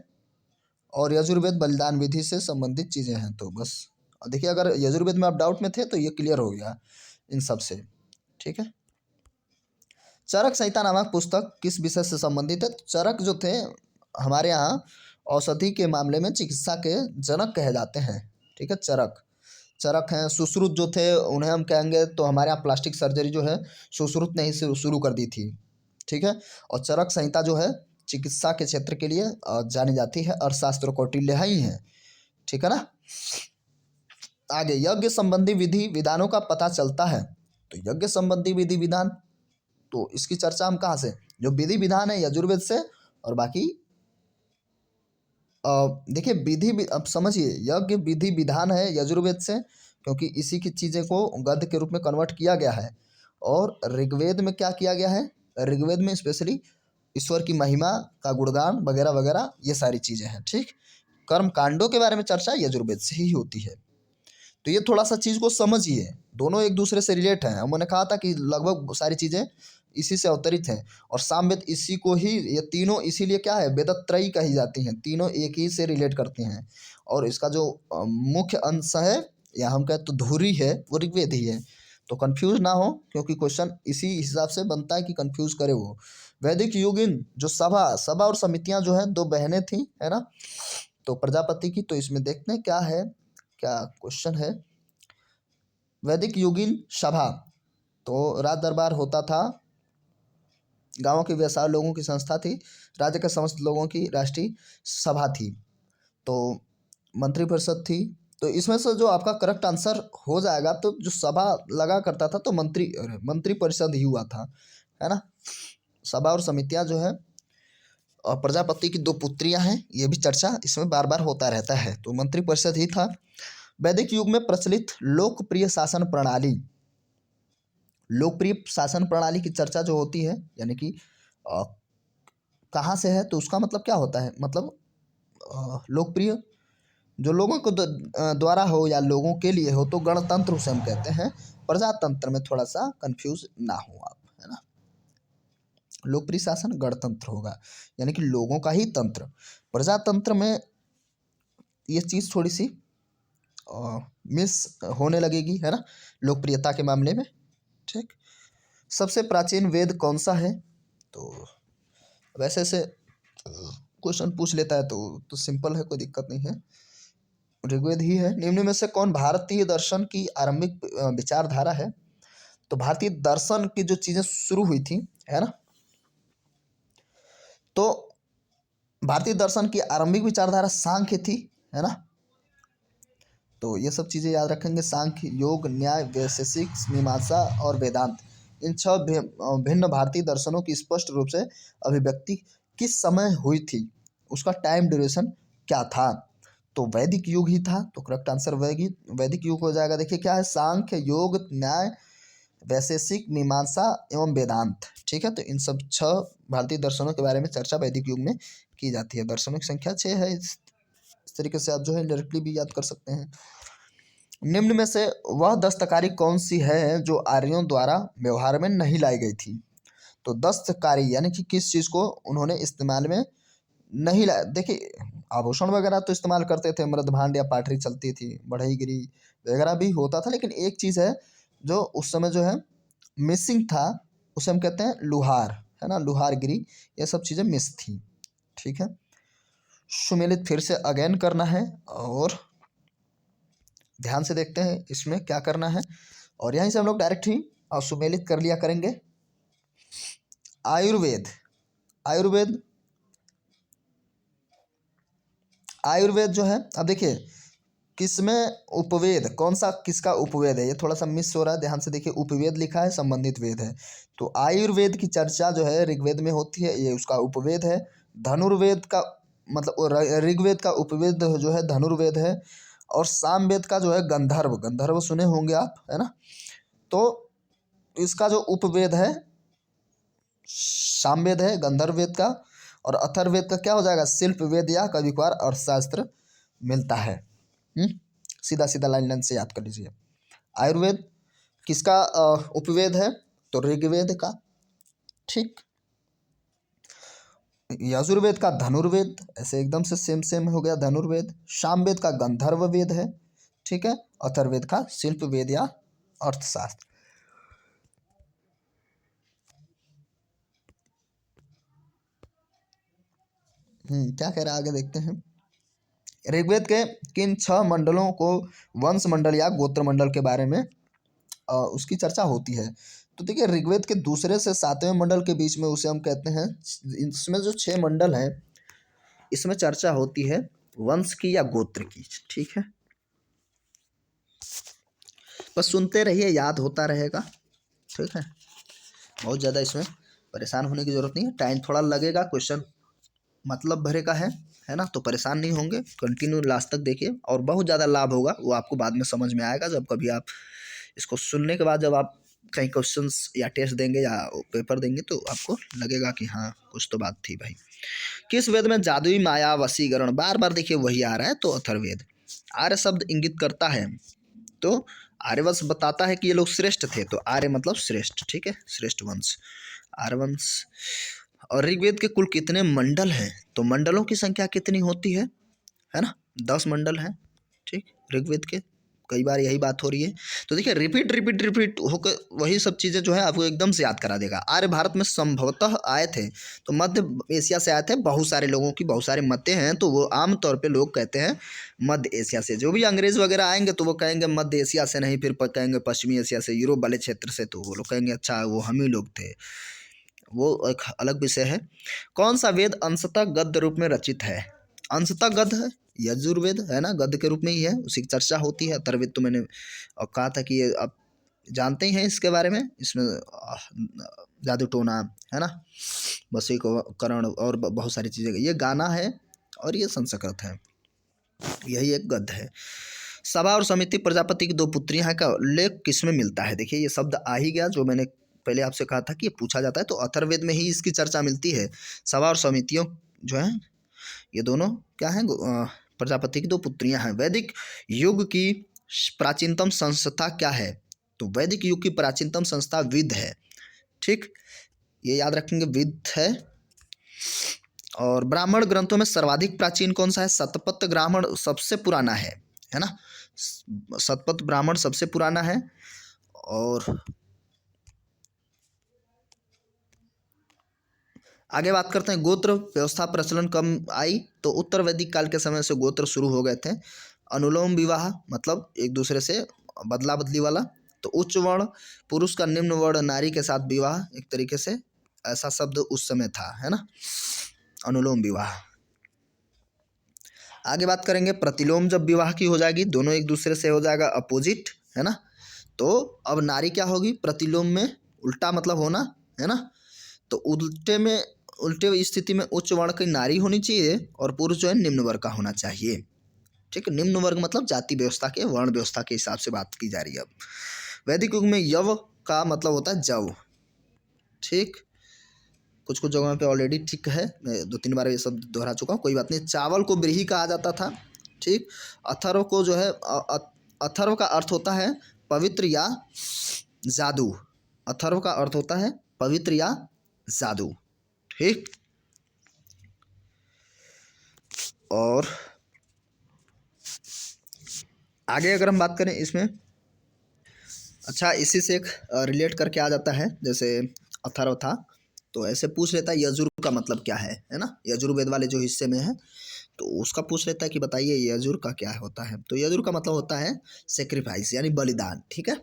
और यजुर्वेद बलिदान विधि से संबंधित चीज़ें हैं। तो बस देखिए, अगर यजुर्वेद में आप डाउट में थे तो ये क्लियर हो गया इन सब से, ठीक है। चरक संहिता नामक पुस्तक किस विषय से संबंधित है? चरक जो थे हमारे यहाँ औषधि के मामले में चिकित्सा के जनक कहे जाते हैं, ठीक है। चरक, चरक हैं। सुश्रुत जो थे उन्हें हम कहेंगे, तो हमारे यहाँ प्लास्टिक सर्जरी जो है सुश्रुत ने ही शुरू कर दी थी, ठीक है। और चरक संहिता जो है चिकित्सा के क्षेत्र के लिए जानी जाती है, अर्थशास्त्र कौटिल्य ही है, ठीक है ना। आगे यज्ञ संबंधी विधि विधानों का पता चलता है, तो यज्ञ संबंधी विधि विधान, तो इसकी चर्चा हम कहाँ से? जो विधि विधान है यजुर्वेद से, और बाकी देखिए विधि, अब समझिए, यज्ञ विधि विधान है यजुर्वेद से, क्योंकि इसी की चीज़ें को गद्य के रूप में कन्वर्ट किया गया है। और ऋग्वेद में क्या किया गया है? ऋग्वेद में स्पेशली ईश्वर की महिमा का गुणगान वगैरह वगैरह ये सारी चीज़ें हैं, ठीक। कर्म कांडों के बारे में चर्चा यजुर्वेद से ही होती है। तो ये थोड़ा सा चीज़ को समझिए, दोनों एक दूसरे से रिलेट हैं। मैंने कहा था कि लगभग सारी चीज़ें इसी से अवतरित हैं, और सामवेद इसी को ही, ये तीनों इसीलिए क्या है, वेदत्रयी कही जाती हैं, तीनों एक ही से रिलेट करती हैं। और इसका जो मुख्य अंश है, या हम कहते तो धुरी है, वो ऋग्वेद ही है। तो कंफ्यूज ना हो, क्योंकि क्वेश्चन इसी हिसाब से बनता है कि कंफ्यूज करे वो। वैदिक युगीन जो सभा सभा और समितियां जो हैं, दो बहनें थीं, है ना, तो प्रजापति की। तो इसमें देखते हैं क्या है, क्या क्वेश्चन है। वैदिक युगीन सभा, तो राज दरबार होता था, गांवों के व्यवसाय लोगों की संस्था थी, राज्य के समस्त लोगों की राष्ट्रीय सभा थी, तो मंत्रिपरिषद थी। तो इसमें से जो आपका करेक्ट आंसर हो जाएगा, तो जो सभा लगा करता था तो मंत्रिपरिषद ही हुआ था, है ना। सभा और समितियां जो है, और प्रजापति की दो पुत्रियां हैं, ये भी चर्चा इसमें बार बार होता रहता है, तो मंत्रिपरिषद ही था। वैदिक युग में प्रचलित लोकप्रिय शासन प्रणाली, लोकप्रिय शासन प्रणाली की चर्चा जो होती है, यानी कि कहाँ से है, तो उसका मतलब क्या होता है, मतलब लोकप्रिय जो लोगों को द्वारा हो या लोगों के लिए हो, तो गणतंत्र उसे हम कहते हैं। प्रजातंत्र में थोड़ा सा कंफ्यूज ना हो आप, है ना। लोकप्रिय शासन गणतंत्र होगा, यानी कि लोगों का ही तंत्र। प्रजातंत्र में ये चीज़ थोड़ी सी मिस होने लगेगी, है ना, लोकप्रियता के मामले में, ठीक। सबसे प्राचीन वेद कौन सा है? तो वैसे से क्वेश्चन पूछ लेता है तो सिंपल है, कोई दिक्कत नहीं है, ऋग्वेद ही है। निम्न में से कौन भारतीय दर्शन की आरंभिक विचारधारा है? तो भारतीय दर्शन की जो चीज़ें शुरू हुई थी, है ना, तो भारतीय दर्शन की आरंभिक विचारधारा सांख्य थी, है ना। तो ये सब चीज़ें याद रखेंगे, सांख्य, योग, न्याय, वैशेषिक, मीमांसा और वेदांत। इन छह भिन्न भारतीय दर्शनों की स्पष्ट रूप से अभिव्यक्ति किस समय हुई थी, उसका टाइम ड्यूरेशन क्या था? तो वैदिक युग ही था, तो करेक्ट आंसर वैदिक युग हो जाएगा। देखिए क्या है, सांख्य, योग, न्याय, वैशेषिक, मीमांसा एवं वेदांत, ठीक है। तो इन सब छह भारतीय दर्शनों के बारे में चर्चा वैदिक युग में की जाती है। दर्शनों की संख्या 6 है, इस तरीके से आप जो है डायरेक्टली भी याद कर सकते हैं। निम्न में से वह दस्तकारी कौन सी है जो आर्यों द्वारा व्यवहार में नहीं लाई गई थी? तो दस्तकारी यानी कि किस चीज़ को उन्होंने इस्तेमाल में नहीं लाया। देखिए आभूषण वगैरह तो इस्तेमाल करते थे, मृदभांड या पाटरी चलती थी, बढ़ईगिरी वगैरह भी होता था, लेकिन एक चीज़ है जो उस समय जो है मिसिंग था, उसे हम कहते हैं लुहार, है ना, लुहारगिरी, ये सब चीज़ें मिस थी। ठीक है, सुमेलित फिर से अगेन करना है और ध्यान से देखते हैं इसमें क्या करना है, और यहीं से हम लोग डायरेक्ट ही सुमेलित कर लिया करेंगे। आयुर्वेद, आयुर्वेद, आयुर्वेद जो है, अब देखिए किसमें उपवेद, कौन सा किसका उपवेद है, ये थोड़ा सा मिस हो रहा है, ध्यान से देखिए, उपवेद लिखा है, संबंधित वेद है। तो आयुर्वेद की चर्चा जो है ऋग्वेद में होती है, ये उसका उपवेद है। धनुर्वेद का मतलब ऋग्वेद का उपवेद जो है धनुर्वेद है, और सामवेद का जो है गंधर्व, गंधर्व सुने होंगे आप, है ना। तो इसका जो उपवेद है सामवेद है गंधर्ववेद का, और अथर्ववेद का क्या हो जाएगा, शिल्प वेद या कभी कभार अर्थशास्त्र मिलता है। सीधा सीधा लाइन लाइन से याद कर लीजिए। आयुर्वेद किसका उपवेद है, तो ऋग्वेद का। ठीक, यजुर्वेद का धनुर्वेद, ऐसे एकदम से सेम सेम हो गया धनुर्वेद। सामवेद का गंधर्व वेद है, ठीक है। अथर्ववेद का शिल्प वेद या अर्थशास्त्र। क्या कह रहा है आगे देखते हैं। ऋग्वेद के किन 6 मंडलों को वंश मंडल या गोत्र मंडल के बारे में उसकी चर्चा होती है। तो देखिए ऋग्वेद के दूसरे से 7वें मंडल के बीच में उसे हम कहते हैं, इसमें जो 6 मंडल हैं इसमें चर्चा होती है वंश की या गोत्र की। ठीक है, बस सुनते रहिए, याद होता रहेगा। ठीक है, बहुत ज़्यादा इसमें परेशान होने की ज़रूरत नहीं है, टाइम थोड़ा लगेगा, क्वेश्चन मतलब भरे का है ना, तो परेशान नहीं होंगे, कंटिन्यू लास्ट तक देखिए, और बहुत ज़्यादा लाभ होगा वो आपको बाद में समझ में आएगा, जब कभी आप इसको सुनने के बाद जब आप कहीं क्वेश्चंस या टेस्ट देंगे या पेपर देंगे तो आपको लगेगा कि हाँ कुछ तो बात थी भाई। किस वेद में जादुई माया वशीकरण, बार बार देखिए वही आ रहा है, तो अथर्ववेद। आर्य शब्द इंगित करता है, तो आर्यवंश बताता है कि ये लोग श्रेष्ठ थे, तो आर्य मतलब श्रेष्ठ, ठीक है, श्रेष्ठ वंश, आर्यवंश। और ऋग्वेद के कुल कितने मंडल हैं, तो मंडलों की संख्या कितनी होती है ना, 10 मंडल हैं। ठीक, ऋग्वेद के, कई बार यही बात हो रही है, तो देखिए रिपीट रिपीट रिपीट होकर वही सब चीज़ें जो है आपको एकदम से याद करा देगा। आर्य भारत में संभवतः आए थे, तो मध्य एशिया से आए थे, बहुत सारे लोगों की बहुत सारे मतें हैं, तो वो आमतौर पे लोग कहते हैं मध्य एशिया से। जो भी अंग्रेज़ वगैरह आएंगे तो वो कहेंगे मध्य एशिया से नहीं, फिर कहेंगे पश्चिमी एशिया से, यूरोप वाले क्षेत्र से, तो वो लोग कहेंगे अच्छा वो हम ही लोग थे, वो एक अलग विषय है। कौन सा वेद अंशतः गद्य रूप में रचित है, अंशतः गद्य है, यजुर्वेद है ना, गद्य के रूप में ही है, उसी की चर्चा होती है। अथर्ववेद तो मैंने कहा था कि ये आप जानते ही हैं इसके बारे में, इसमें जादू टोना है ना, वशीकरण और बहुत सारी चीज़ें, ये गाना है और ये संस्कृत है, यही एक गद्य है। सभा और समिति प्रजापति की 2 पुत्रियां का उल्लेख किसमें मिलता है, देखिए ये शब्द आ ही गया, जो मैंने पहले आपसे कहा था कि ये पूछा जाता है, तो अथर्ववेद में ही इसकी चर्चा मिलती है। सभा और समितियों जो है ये दोनों क्या हैं, प्रजापति की 2 पुत्रियां हैं। वैदिक युग की प्राचीनतम संस्था क्या है, तो वैदिक युग की प्राचीनतम संस्था विद है। ठीक, ये याद रखेंगे, विद है। और ब्राह्मण ग्रंथों में सर्वाधिक प्राचीन कौन सा है, शतपथ ब्राह्मण सबसे पुराना है ना, शतपथ ब्राह्मण सबसे पुराना है। और आगे बात करते हैं, गोत्र व्यवस्था प्रचलन कब आई, तो उत्तर वैदिक काल के समय से गोत्र शुरू हो गए थे। अनुलोम विवाह मतलब एक दूसरे से बदला बदली वाला, तो उच्च वर्ण पुरुष का निम्न वर्ण नारी के साथ विवाह, एक तरीके से ऐसा शब्द उस समय था, है ना, अनुलोम विवाह। आगे बात करेंगे प्रतिलोम, जब विवाह की हो जाएगी, दोनों एक दूसरे से हो जाएगा अपोजिट, है ना, तो अब नारी क्या होगी, प्रतिलोम में उल्टा मतलब होना, है ना, तो उल्टे स्थिति में उच्च वर्ण की नारी होनी चाहिए और पुरुष जो है निम्न वर्ग का होना चाहिए। ठीक है, निम्न वर्ग मतलब जाति व्यवस्था के, वर्ण व्यवस्था के हिसाब से बात की जा रही है। अब वैदिक युग में यव का मतलब होता है जव। ठीक, कुछ कुछ जगहों पे ऑलरेडी ठीक है, मैं 2-3 बार ये शब्द दोहरा चुका हूँ, कोई बात नहीं। चावल को ब्रीही कहा जाता था। ठीक, अथर्व को जो है अथर्व का अर्थ होता है पवित्र या जादू, अथर्व का अर्थ होता है पवित्र या जादू। ठीक, और आगे अगर हम बात करें इसमें, अच्छा इसी से एक रिलेट करके आ जाता है, जैसे अथर्व था तो ऐसे पूछ लेता है यजुर का मतलब क्या है ना, यजुर्वेद वाले जो हिस्से में है तो उसका पूछ लेता है कि बताइए यजुर का क्या होता है। तो यजुर का मतलब होता है सेक्रीफाइस यानी बलिदान। ठीक है,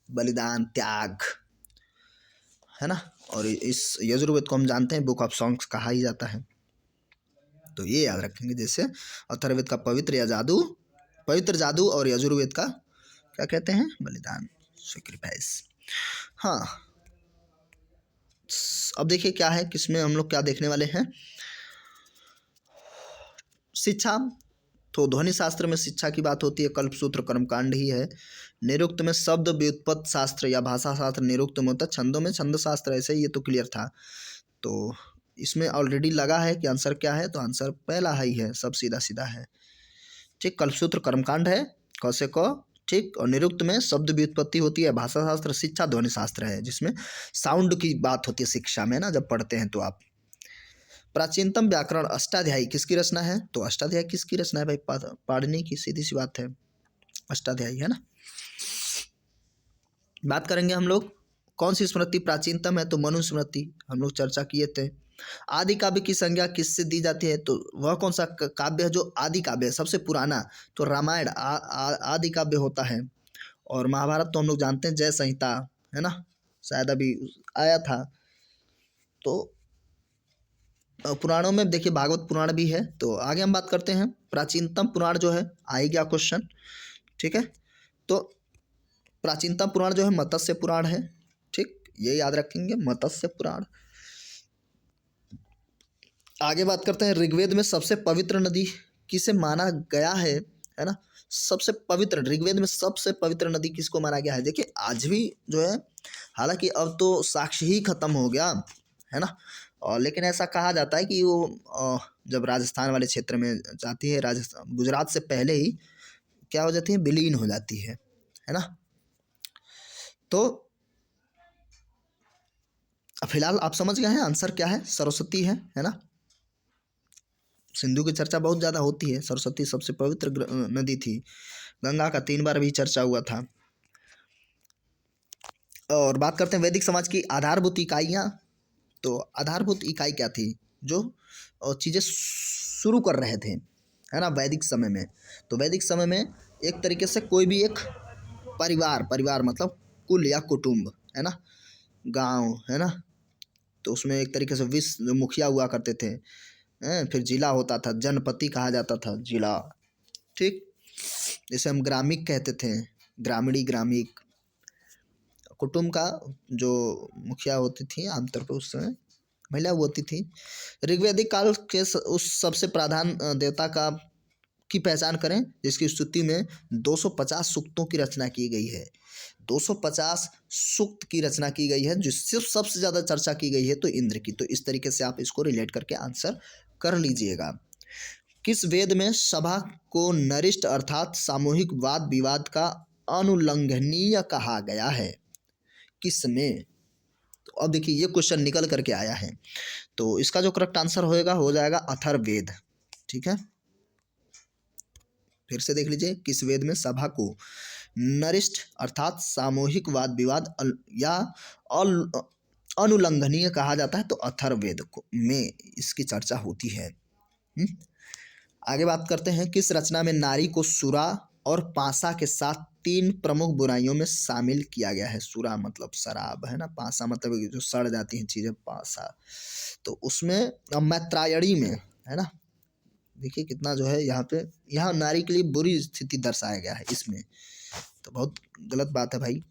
बलिदान, त्याग, है ना। और इस यजुर्वेद को हम जानते हैं बुक ऑफ सॉन्ग्स कहा ही जाता है, तो ये याद रखेंगे। जैसे अथर्ववेद का पवित्र या जादू, पवित्र जादू, और यजुर्वेद का क्या कहते हैं, बलिदान, सेक्रीफाइस। हाँ, अब देखिए क्या है, किसमें हम लोग क्या देखने वाले हैं, शिक्षा। तो ध्वनि शास्त्र में शिक्षा की बात होती है, कल्पसूत्र कर्मकांड ही है। निरुक्त में शब्द व्युत्पत्ति शास्त्र या भाषा शास्त्र निरुक्त में होता है। छंदों में छंद शास्त्र, ऐसे ही ये तो क्लियर था। तो इसमें ऑलरेडी लगा है कि आंसर क्या है, तो आंसर पहला ही है, सब सीधा सीधा है। ठीक, कल्पसूत्र कर्मकांड है, क से क। ठीक, और निरुक्त में शब्द व्युत्पत्ति होती है, भाषा शास्त्र, शिक्षा ध्वनि शास्त्र है जिसमें साउंड की बात होती है शिक्षा में ना, जब पढ़ते हैं तो आप। प्राचीनतम व्याकरण अष्टाध्यायी किसकी रचना है, तो अष्टाध्यायी किसकी रचना है भाई, पाणिनि की, सीधी सी बात है, अष्टाध्यायी है ना। बात करेंगे हम लोग कौन सी स्मृति प्राचीनतम है, तो मनुस्मृति, हम लोग चर्चा किए थे। आदि काव्य की संज्ञा किससे दी जाती है, तो वह कौन सा काव्य है जो आदि काव्य है, सबसे पुराना, तो रामायण आदि काव्य होता है। और महाभारत तो हम लोग जानते हैं जय संहिता, है ना, शायद अभी आया था। तो पुराणों में देखिए भागवत पुराण भी है। तो आगे हम बात करते हैं प्राचीनतम पुराण जो है, आएगा क्वेश्चन। ठीक है, तो प्राचीनतम पुराण जो है मत्स्य पुराण है। ठीक, ये याद रखेंगे, मत्स्य पुराण। आगे बात करते हैं ऋग्वेद में सबसे पवित्र नदी किसे माना गया है ना। सबसे पवित्र, ऋग्वेद में सबसे पवित्र नदी किसको माना गया है, देखिए आज भी जो है, हालांकि अब तो साक्ष्य ही खत्म हो गया है ना, और लेकिन ऐसा कहा जाता है कि वो जब राजस्थान वाले क्षेत्र में जाती है, राजस्थान गुजरात से पहले ही क्या हो जाती है, विलीन हो जाती है ना। तो फिलहाल आप समझ गए हैं आंसर क्या है, सरस्वती है ना। सिंधु की चर्चा बहुत ज़्यादा होती है, सरस्वती सबसे पवित्र नदी थी। गंगा का 3 बार भी चर्चा हुआ था। और बात करते हैं वैदिक समाज की आधारभूत इकाइयाँ। तो आधारभूत इकाई क्या थी, जो चीज़ें शुरू कर रहे थे, है ना, वैदिक समय में। तो वैदिक समय में एक तरीके से कोई भी एक परिवार, परिवार मतलब कुल या कुटुंब, है ना, गांव, है ना, तो उसमें एक तरीके से विश्व मुखिया हुआ करते थे, फिर जिला होता था, जनपति कहा जाता था, जिला। ठीक, जैसे हम ग्रामिक कहते थे, ग्रामीणी, ग्रामिक। कुटुंब का जो मुखिया होती थी आमतौर पर उस समय महिला होती थी। ऋग्वैदिक काल के उस सबसे प्रधान देवता का की पहचान करें जिसकी स्तुति में 250 सूक्तों की रचना की गई है। 250 सूक्त की रचना की गई है, जिससे सबसे ज़्यादा चर्चा की गई है तो इंद्र की। तो इस तरीके से आप इसको रिलेट करके आंसर कर लीजिएगा। किस वेद में सभा को नरिष्ठ अर्थात सामूहिक वाद विवाद का अनुल्लंघनीय कहा गया है, किसमें। तो अब देखिए ये क्वेश्चन निकल करके आया है, तो इसका जो करेक्ट आंसर होएगा हो जाएगा अथर्ववेद। ठीक है, फिर से देख लीजिए, किस वेद में सभा को नरिष्ठ अर्थात सामूहिक वाद विवाद या अनुल्लंघनीय कहा जाता है, तो अथर्ववेद में इसकी चर्चा होती है। आगे बात करते हैं किस रचना में नारी को सुरा और पासा के साथ 3 प्रमुख बुराइयों में शामिल किया गया है। सुरा मतलब शराब, है ना, पासा मतलब जो सड़ जाती हैं चीज़ें, पासा। तो उसमें मैत्रायणी में, है ना, देखिए कितना जो है यहाँ नारी के लिए बुरी स्थिति दर्शाया गया है इसमें, तो बहुत गलत बात है भाई।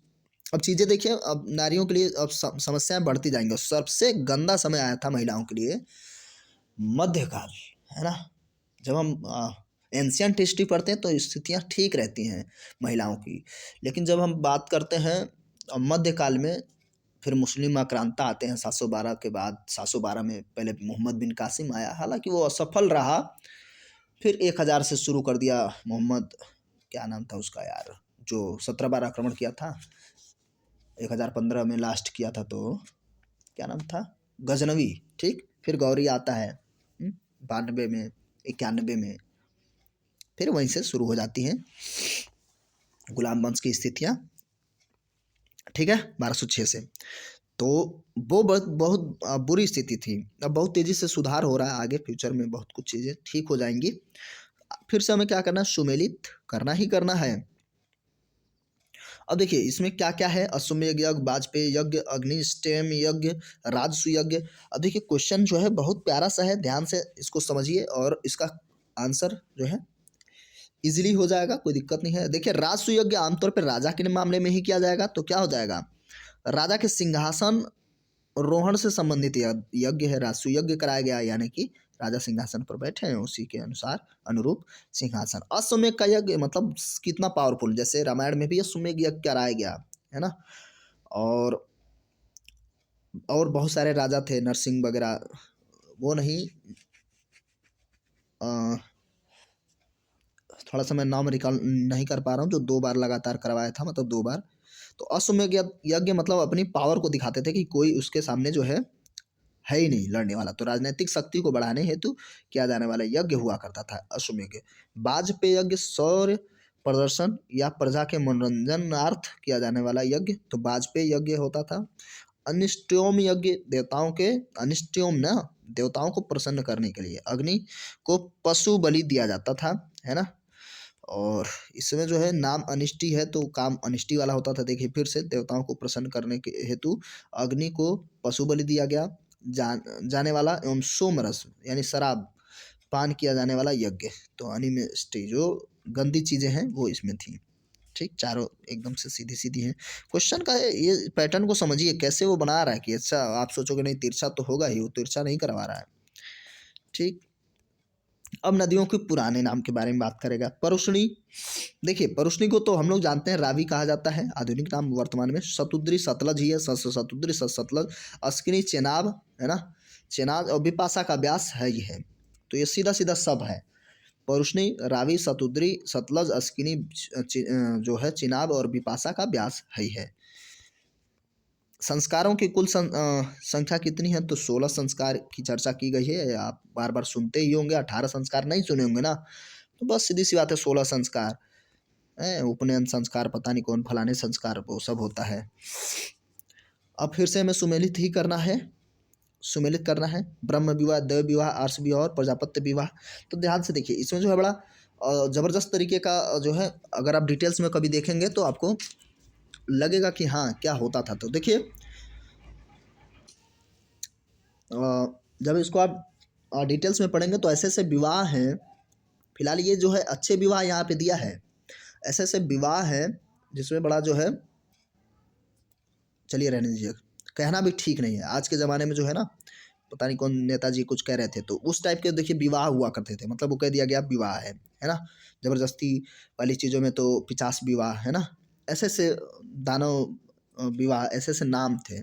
अब चीज़ें देखिए, अब नारियों के लिए अब समस्याएं बढ़ती जाएंगी। सबसे गंदा समय आया था महिलाओं के लिए मध्यकाल, है ना। जब हम एंशियंट हिस्ट्री पढ़ते हैं तो स्थितियाँ ठीक रहती हैं महिलाओं की, लेकिन जब हम बात करते हैं मध्यकाल में, फिर मुस्लिम आक्रांता आते हैं 712 के बाद। 712 में पहले मोहम्मद बिन कासिम आया, हालांकि वो असफल रहा। फिर 1000 से शुरू कर दिया मोहम्मद, क्या नाम था उसका यार, जो 17 बार आक्रमण किया था, 1015 में लास्ट किया था, तो क्या नाम था, गजनवी, ठीक। फिर गौरी आता है 92 में, 91 में। फिर वहीं से शुरू हो जाती हैं गुलाम वंश की स्थितियाँ, ठीक है, 1206 से। तो वो बहुत बहुत बुरी स्थिति थी। अब बहुत तेज़ी से सुधार हो रहा है, आगे फ्यूचर में बहुत कुछ चीज़ें ठीक हो जाएंगी। फिर से हमें क्या करना है, सुमेलित करना ही करना है। अब देखिए इसमें क्या क्या है, अश्वमेध यज्ञ, वाजपेयी यज्ञ, अग्निष्टेम यज्ञ, राजसु यज्ञ। अब देखिए क्वेश्चन जो है बहुत प्यारा सा है, ध्यान से इसको समझिए और इसका आंसर जो है इजीली हो जाएगा, कोई दिक्कत नहीं है। देखिए राजसु यज्ञ आमतौर पर राजा के मामले में ही किया जाएगा, तो क्या हो जाएगा, राजा के सिंहासन रोहण से संबंधित यज्ञ है, राजसु यज्ञ कराया गया, यानी कि राजा सिंहासन पर बैठे हैं उसी के अनुसार अनुरूप सिंहासन। अश्वमेध का यज्ञ मतलब कितना पावरफुल, जैसे रामायण में भी अश्वमेध यज्ञ कराया गया है ना। और बहुत सारे राजा थे, नरसिंह वगैरह, वो नहीं, थोड़ा सा मैं नाम रिकॉल नहीं कर पा रहा हूँ, जो 2 बार लगातार करवाया था, मतलब 2 बार। तो अश्वमेध यज्ञ मतलब अपनी पावर को दिखाते थे कि कोई उसके सामने जो है ही नहीं लड़ने वाला, तो राजनीतिक शक्ति को बढ़ाने हेतु किया जाने वाला यज्ञ हुआ करता था अश्वमेध। वाजपेयी यज्ञ शौर्य प्रदर्शन या प्रजा के मनोरंजनार्थ किया जाने वाला यज्ञ, तो वाजपेयी यज्ञ होता था। अनिष्टोम यज्ञ देवताओं के, अनिष्टोम ना, देवताओं को प्रसन्न करने के लिए अग्नि को पशु बलि दिया जाता था, है ना। और इसमें जो है नाम अनिष्टि है तो काम अनिष्टि वाला होता था। देखिए फिर से देवताओं को प्रसन्न करने के हेतु अग्नि को पशु बलि दिया गया। जाने वाला एवं सोमरस यानी शराब पान किया जाने वाला यज्ञ, तो अनिष्टि जो गंदी चीज़ें हैं वो इसमें थी, ठीक। चारों एकदम से सीधी सीधी हैं। क्वेश्चन का ये पैटर्न को समझिए कैसे वो बना रहा है कि अच्छा आप सोचोगे नहीं तिरछा तो होगा ही, वो तिरछा नहीं करवा रहा है, ठीक। अब नदियों के पुराने नाम के बारे में बात करेगा। परुष्णी, देखिए परुष्णी को तो हम लोग जानते हैं रावी कहा जाता है, आधुनिक नाम वर्तमान में शतुद्री सतलज ही है, शतुद्री सतलज, अस्किनी चेनाब, है ना, चेनाब और बिपाशा का व्यास है ही है। तो ये सीधा सीधा सब है, परुष्णी, रावी, शतुद्री, सतलज, अस्किनी जो है चिनाब और बिपाशा का व्यास है ही है। संस्कारों की कुल संख्या कितनी है, तो 16 संस्कार की चर्चा की गई है। आप बार बार सुनते ही होंगे, 18 संस्कार नहीं सुने होंगे ना, तो बस सीधी सी बात है 16 संस्कार है। उपनयन संस्कार, पता नहीं कौन फलाने संस्कार, वो सब होता है। अब फिर से हमें सुमेलित ही करना है, सुमेलित करना है। ब्रह्म विवाह, देव विवाह, आर्ष विवाह और प्रजापत्य विवाह। तो ध्यान से देखिए इसमें जो है बड़ा ज़बरदस्त तरीके का जो है, अगर आप डिटेल्स में कभी देखेंगे तो आपको लगेगा कि हाँ क्या होता था। तो देखिए जब इसको आप डिटेल्स में पढ़ेंगे तो ऐसे ऐसे विवाह हैं, फिलहाल ये जो है अच्छे विवाह यहाँ पे दिया है, ऐसे ऐसे विवाह है जिसमें बड़ा जो है, चलिए रहने दीजिए, कहना भी ठीक नहीं है। आज के ज़माने में जो है ना, पता नहीं कौन नेताजी कुछ कह रहे थे, तो उस टाइप के देखिए विवाह हुआ करते थे, मतलब वो कह दिया गया विवाह है ना। ज़बरदस्ती वाली चीज़ों में तो 50 विवाह, है ना, ऐसे ऐसे दानव विवाह, ऐसे ऐसे नाम थे।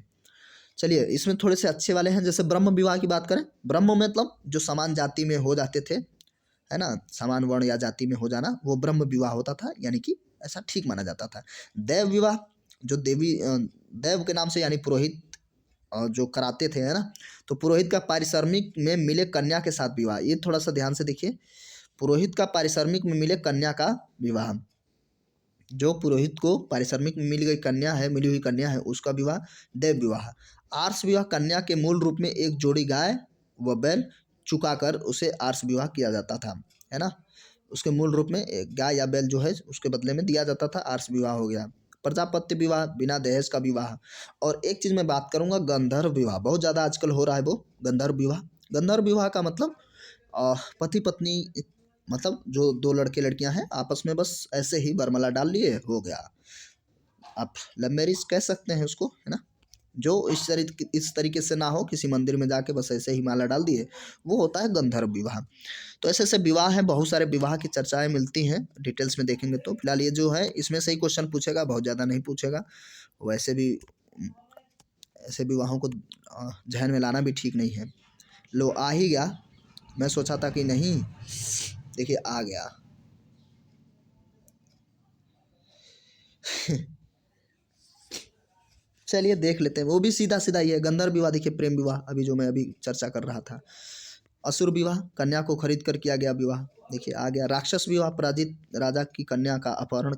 चलिए इसमें थोड़े से अच्छे वाले हैं, जैसे ब्रह्म विवाह की बात करें। ब्रह्म मतलब जो समान जाति में हो जाते थे, है ना, समान वर्ण या जाति में हो जाना, वो ब्रह्म विवाह होता था, यानी कि ऐसा ठीक माना जाता था। देव विवाह, जो देवी देव के नाम से यानी पुरोहित जो कराते थे, है ना, तो पुरोहित का पारिश्रमिक में मिले कन्या के साथ विवाह, ये थोड़ा सा ध्यान से देखिए, पुरोहित का पारिश्रमिक में मिले कन्या का विवाह, जो पुरोहित को पारिश्रमिक में मिल गई कन्या है, मिली हुई कन्या है, उसका विवाह देव विवाह। आर्ष विवाह, कन्या के मूल रूप में एक जोड़ी गाय व बैल चुकाकर उसे आर्ष विवाह किया जाता था, है ना, उसके मूल रूप में एक गाय या बैल जो है उसके बदले में दिया जाता था, आर्ष विवाह हो गया। प्रजापत्य विवाह, बिना दहेज का विवाह। और एक चीज़ मैं बात करूँगा, गंधर्व विवाह बहुत ज़्यादा आजकल हो रहा है, वो गंधर्व विवाह। गंधर्व विवाह का मतलब पति पत्नी, मतलब जो 2 लड़के लड़कियां हैं आपस में बस ऐसे ही बरमला डाल लिए, हो गया, आप लव मैरिज कह सकते हैं उसको, है ना, जो इस तरीके से ना हो, किसी मंदिर में जाके बस ऐसे ही माला डाल दिए, वो होता है गंधर्व विवाह। तो ऐसे ऐसे विवाह हैं, बहुत सारे विवाह की चर्चाएं मिलती हैं, डिटेल्स में देखेंगे तो। फिलहाल ये जो है इसमें से ही क्वेश्चन पूछेगा, बहुत ज़्यादा नहीं पूछेगा। वैसे भी ऐसे विवाहों को जहन में लाना भी ठीक नहीं है। लो आ ही गया, मैं सोचा था कि नहीं, देखिए आ गया। चलिए देख लेते हैं, वो भी सीधा सीधा ही है। गंधर्व विवाह देखिए, प्रेम विवाह अभी जो मैं अभी चर्चा कर रहा था। असुर विवाह, कन्या को खरीद कर किया गया विवाह, देखिए आ गया। राक्षस विवाह, पराजित राजा की कन्या का अपहरण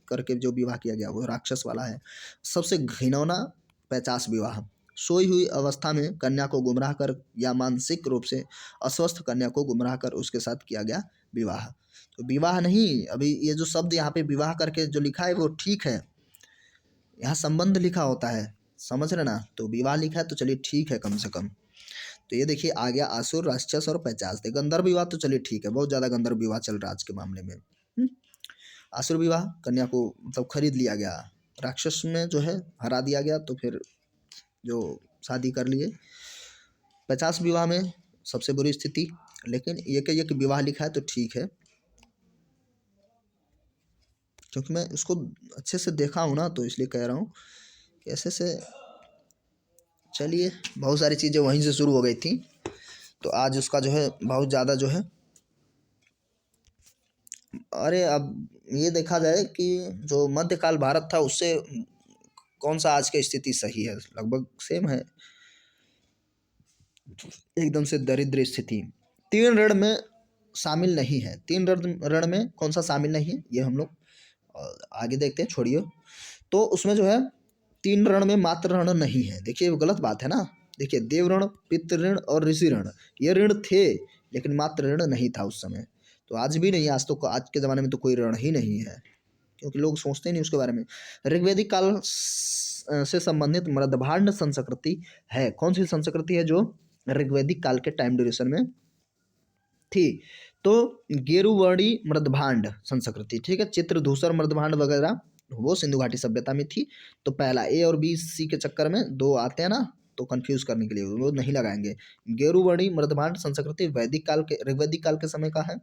करके जो विवाह किया गया वो राक्षस वाला है। सबसे घिनौना 50 विवाह, सोई हुई अवस्था में कन्या को गुमराह कर या मानसिक रूप से अस्वस्थ कन्या को गुमराह कर उसके साथ किया गया विवाह। तो विवाह नहीं, अभी ये जो शब्द यहाँ पे विवाह करके जो लिखा है वो ठीक है, यहाँ संबंध लिखा होता है, समझ रहे ना। तो विवाह लिखा है तो चलिए ठीक है कम से कम। तो ये देखिए आ गया आसुर, राक्षस और 50। गंधर्व विवाह तो चलिए ठीक है, बहुत ज़्यादा गंधर्व विवाह चल रहा है आज के मामले में। आसुर विवाह, कन्या को मतलब खरीद लिया गया। राक्षस में जो है हरा दिया गया, तो फिर जो शादी कर लिए। 50 विवाह में सबसे बुरी स्थिति, लेकिन एक विवाह लिखा है तो ठीक है, क्योंकि मैं उसको अच्छे से देखा हूँ ना, तो इसलिए कह रहा हूँ कि ऐसे से। चलिए, बहुत सारी चीज़ें वहीं से शुरू हो गई थी, तो आज उसका जो है बहुत ज़्यादा जो है, अरे अब ये देखा जाए कि जो मध्यकाल भारत था उससे कौन सा आज की स्थिति सही है, लगभग सेम है, एकदम से दरिद्र स्थिति। 3 ऋण में शामिल नहीं है, 3 ऋण में कौन सा शामिल नहीं है ये हम लोग आगे देखते हैं, छोड़िए। तो उसमें जो है 3 ऋण में मात्र ऋण नहीं है, देखिए वो गलत बात है ना। देखिए देव ऋण, पितृ ऋण और ऋषि ऋण, ये ऋण थे लेकिन मात्र ऋण नहीं था उस समय। तो आज भी नहीं, आज तो आज के ज़माने में तो कोई ऋण ही नहीं है, क्योंकि लोग सोचते नहीं उसके बारे में। ऋग्वेदिक काल से संबंधित मृदभांड संस्कृति है, कौन सी संस्कृति है जो ऋग्वेदिक काल के टाइम ड्यूरेशन में थी? तो गेरुवर्णी मृदभांड संस्कृति, ठीक है। चित्रधूसर मृदभांड वगैरह वो सिंधु घाटी सभ्यता में थी। तो पहला ए और बी सी के चक्कर में 2 आते हैं ना, तो कंफ्यूज करने के लिए वो नहीं लगाएंगे। गेरुवर्णी मृदभांड संस्कृति वैदिक काल के, ऋग्वेदिक काल के समय का है।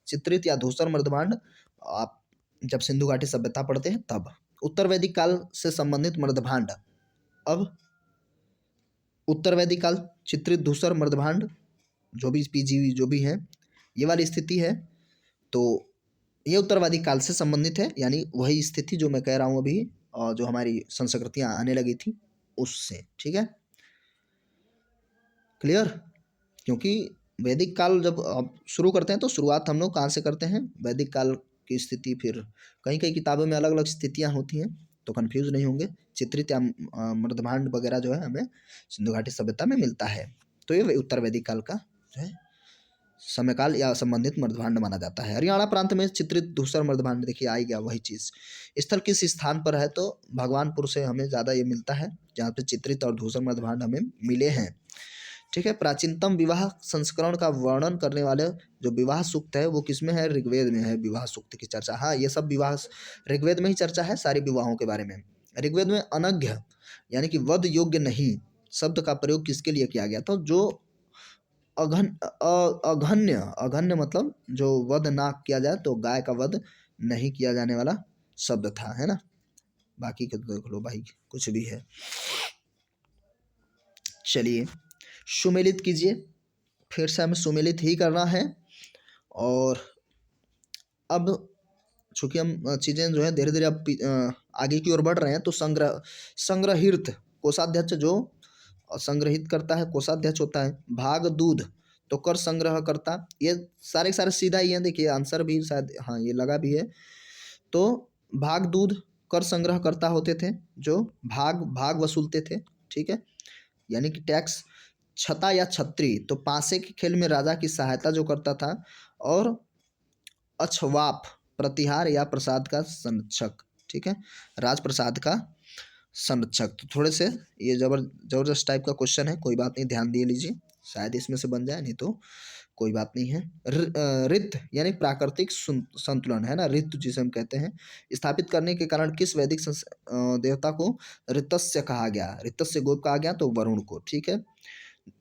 चित्रित या धूसर मृदभांड आप जब सिंधु घाटी सभ्यता पढ़ते हैं तब। उत्तर वैदिक काल से संबंधित मृदभांड, अब उत्तर वैदिक काल, चित्रित धूसर मृदभांड जो भी पीजी जो भी है, ये वाली स्थिति है। तो ये उत्तरवादी काल से संबंधित है, यानी वही स्थिति जो मैं कह रहा हूँ अभी, और जो हमारी संस्कृतियाँ आने लगी थी उससे, ठीक है, क्लियर। क्योंकि वैदिक काल जब आप शुरू करते हैं तो शुरुआत हम लोग कहाँ से करते हैं, वैदिक काल की स्थिति। फिर कई कई किताबों में अलग अलग स्थितियाँ होती हैं, तो कन्फ्यूज़ नहीं होंगे। चित्रित या मृदभांड वगैरह जो है हमें सिंधु घाटी सभ्यता में मिलता है। तो ये उत्तर वैदिक काल का जो है समयकाल या संबंधित मृदभांड माना जाता है। हरियाणा प्रांत में चित्रित धूसर मृदभांड, देखिए आ गया वही चीज़। स्थल किस स्थान पर है, तो भगवानपुर से हमें ज़्यादा ये मिलता है, जहाँ पे चित्रित और धूसर मृदभांड हमें मिले हैं, ठीक है। प्राचीनतम विवाह संस्करण का वर्णन करने वाले जो विवाह सूक्त है वो किसमें है, ऋग्वेद में है विवाह सूक्त की चर्चा। हाँ, ये सब विवाह ऋग्वेद में ही चर्चा है, सारे विवाहों के बारे में। ऋग्वेद में अनघ्य यानी कि वध योग्य नहीं शब्द का प्रयोग किसके लिए किया गया था, जो अघन्य, अघन्य मतलब जो वध ना किया जाए, तो गाय का वध नहीं किया जाने वाला शब्द था, है ना। बाकी के तो देख लो भाई, कुछ भी है। चलिए सुमेलित कीजिए, फिर से हमें सुमेलित ही करना है। और अब चूँकि हम चीज़ें जो है धीरे धीरे अब आगे की ओर बढ़ रहे हैं, तो संग्रहित कोषाध्यक्ष जो संग्रहित करता है, कोषाध्यक्ष होता है। भाग दूध तो कर संग्रह करता, ये सारे सारे सीधा ही हैं। देखिए आंसर भी शायद हाँ ये लगा भी है। तो भाग दूध कर संग्रह करता होते थे, जो भाग वसूलते थे, ठीक है, यानी कि टैक्स। छता या छत्री तो पासे के खेल में राजा की सहायता जो करता था। और अछवाप प्रतिहार या प्रसाद का संरक्षक, ठीक है, राजप्रसाद का संरक्षक। तो थोड़े से ये जबरदस्त टाइप का क्वेश्चन है, कोई बात नहीं, ध्यान दिए लीजिए, शायद इसमें से बन जाए, नहीं तो कोई बात नहीं है। ऋत यानी प्राकृतिक संतुलन, है ना, ऋतु जिसे हम कहते हैं, स्थापित करने के कारण किस वैदिक देवता को ऋतस्य कहा गया, ऋतस्य गोप कहा गया, तो वरुण को, ठीक है।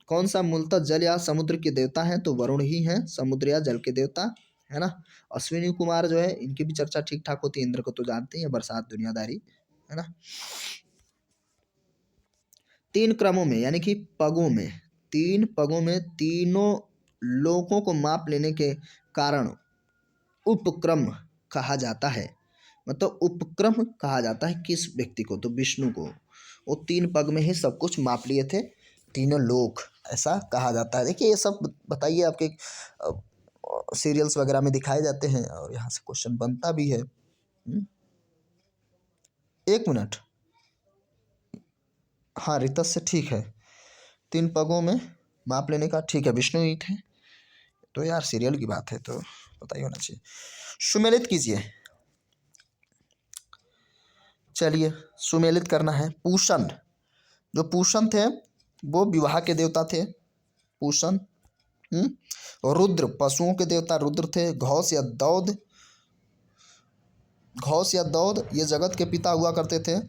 कौन सा मूलतः जल या समुद्र के देवता हैं, तो वरुण ही हैं, समुद्र या जल के देवता, है ना। अश्विनी कुमार जो है इनकी भी चर्चा ठीक ठाक होती है, इंद्र को तो जानते हैं, बरसात दुनियादारी, है ना। 3 क्रमों में यानी कि पगों में, 3 पगों में तीनों लोकों को माप लेने के कारण उपक्रम कहा जाता है। मतलब उपक्रम कहा जाता है किस व्यक्ति को, तो विष्णु को वो 3 पग में ही सब कुछ माप लिए थे तीनों लोग, ऐसा कहा जाता है। देखिए ये सब बताइए आपके सीरियल्स वगैरह में दिखाए जाते हैं और यहाँ से क्वेश्चन बनता भी है। 1 मिनट, हाँ रितस से ठीक है, 3 पगों में माप लेने का, ठीक है विष्णु ही थे, तो यार सीरियल की बात है तो पता ही होना चाहिए। सुमेलित कीजिए, चलिए सुमेलित करना है। पूषण, जो पूषण थे वो विवाह के देवता थे, पूषण। रुद्र, पशुओं के देवता रुद्र थे। घोष या दौद ये जगत के पिता हुआ करते थे,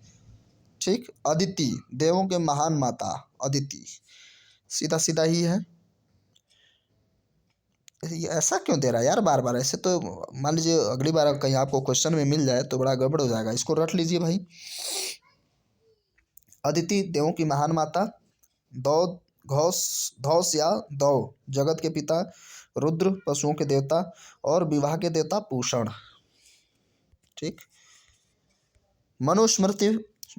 ठीक। अदिति, देवों के महान माता अदिति, सीधा सीधा ही है। ये ऐसा क्यों दे रहा है यार बार बार, ऐसे तो मान लीजिए अगली बार कहीं आपको क्वेश्चन में मिल जाए तो बड़ा गड़बड़ हो जाएगा, इसको रट लीजिए भाई। अदिति देवों की महान माता, दौद धौस या दौ जगत के पिता, रुद्र पशुओं के देवता और विवाह के देवता पूषण, ठीक। मनुस्मृति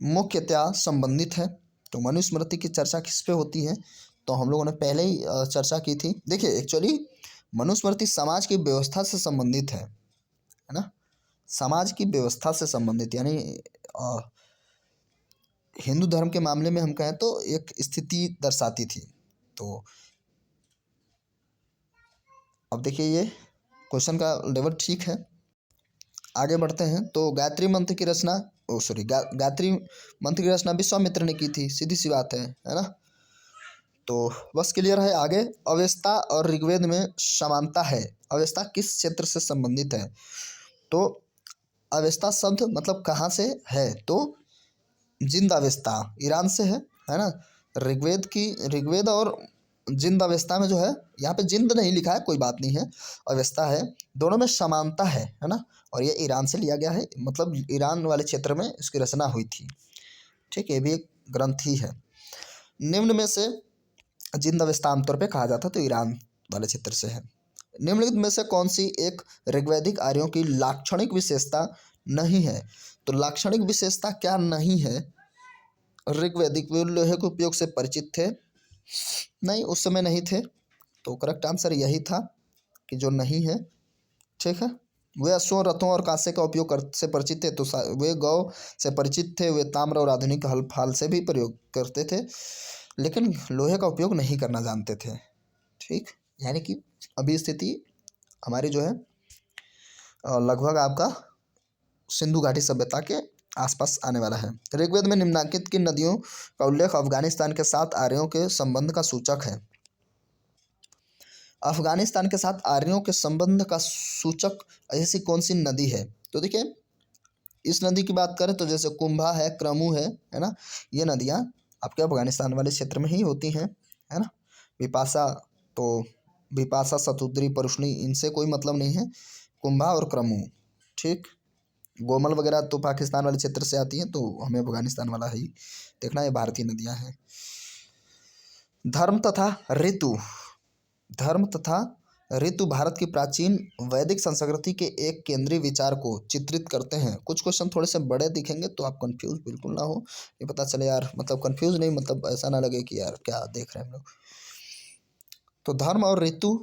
मुख्यतया संबंधित है, तो मनुस्मृति की चर्चा किस पे होती है, तो हम लोगों ने पहले ही चर्चा की थी। देखिए एक्चुअली मनुस्मृति समाज की व्यवस्था से संबंधित है ना, समाज की व्यवस्था से संबंधित, यानी हिंदू धर्म के मामले में हम कहें तो एक स्थिति दर्शाती थी। तो अब देखिए ये क्वेश्चन का लेवल ठीक है, आगे बढ़ते हैं। तो गायत्री मंत्र की रचना गायत्री मंत्र की रचना विश्वामित्र ने की थी, सीधी सी बात है ना। तो बस क्लियर है। आगे अवेस्ता और ऋग्वेद में समानता है। अवेस्ता किस क्षेत्र से संबंधित है, तो अवेस्ता शब्द मतलब कहाँ से है, तो जिंद अवेस्ता ईरान से है ना। ऋग्वेद और जिंद अवेस्ता में जो है, यहाँ पे जिंद नहीं लिखा है, कोई बात नहीं है, अवेस्ता है, दोनों में समानता है ना। और ये ईरान से लिया गया है, मतलब ईरान वाले क्षेत्र में इसकी रचना हुई थी, ठीक है। ये भी एक ग्रंथ ही है। निम्न में से जिंद अवेस्ता आमतौर पे कहा जाता है, तो ईरान वाले क्षेत्र से है। निम्नलिखित में से कौन सी एक ऋग्वैदिक आर्यों की लाक्षणिक विशेषता नहीं है, तो लाक्षणिक विशेषता क्या नहीं है। ऋग्वैदिक वे लोहे के उपयोग से परिचित थे, नहीं उस समय नहीं थे, तो करेक्ट आंसर यही था कि जो नहीं है, ठीक है। वे अश्वों रथों और कांसे का उपयोग से परिचित थे, तो वे गौ से परिचित थे, वे ताम्र और आधुनिक हल फाल से भी प्रयोग करते थे, लेकिन लोहे का उपयोग नहीं करना जानते थे, ठीक। यानी कि अभी स्थिति हमारी जो है लगभग आपका सिंधु घाटी सभ्यता के आसपास आने वाला है। ऋग्वेद में निम्नलिखित की नदियों का उल्लेख अफगानिस्तान के साथ आर्यों के संबंध का सूचक है। अफगानिस्तान के साथ आर्यों के संबंध का सूचक ऐसी कौन सी नदी है, तो देखिए इस नदी की बात करें तो जैसे कुंभा है, क्रमू है ना, ये नदियाँ आपके अफगानिस्तान वाले क्षेत्र में ही होती हैं, है ना। विपाशा सतुद्री परुष्णी इनसे कोई मतलब नहीं है, कुंभा और क्रमू, ठीक। गोमल वगैरह तो पाकिस्तान वाले क्षेत्र से आती हैं, तो हमें अफगानिस्तान वाला ही देखना है, भारतीय नदियाँ हैं। धर्म तथा ऋतु भारत की प्राचीन वैदिक संस्कृति के एक केंद्रीय विचार को चित्रित करते हैं। कुछ क्वेश्चन थोड़े से बड़े दिखेंगे तो आप कंफ्यूज बिल्कुल ना हो, ये पता चले यार, मतलब कंफ्यूज नहीं, मतलब ऐसा ना लगे कि यार क्या देख रहे हैं हम लोग। तो धर्म और ऋतु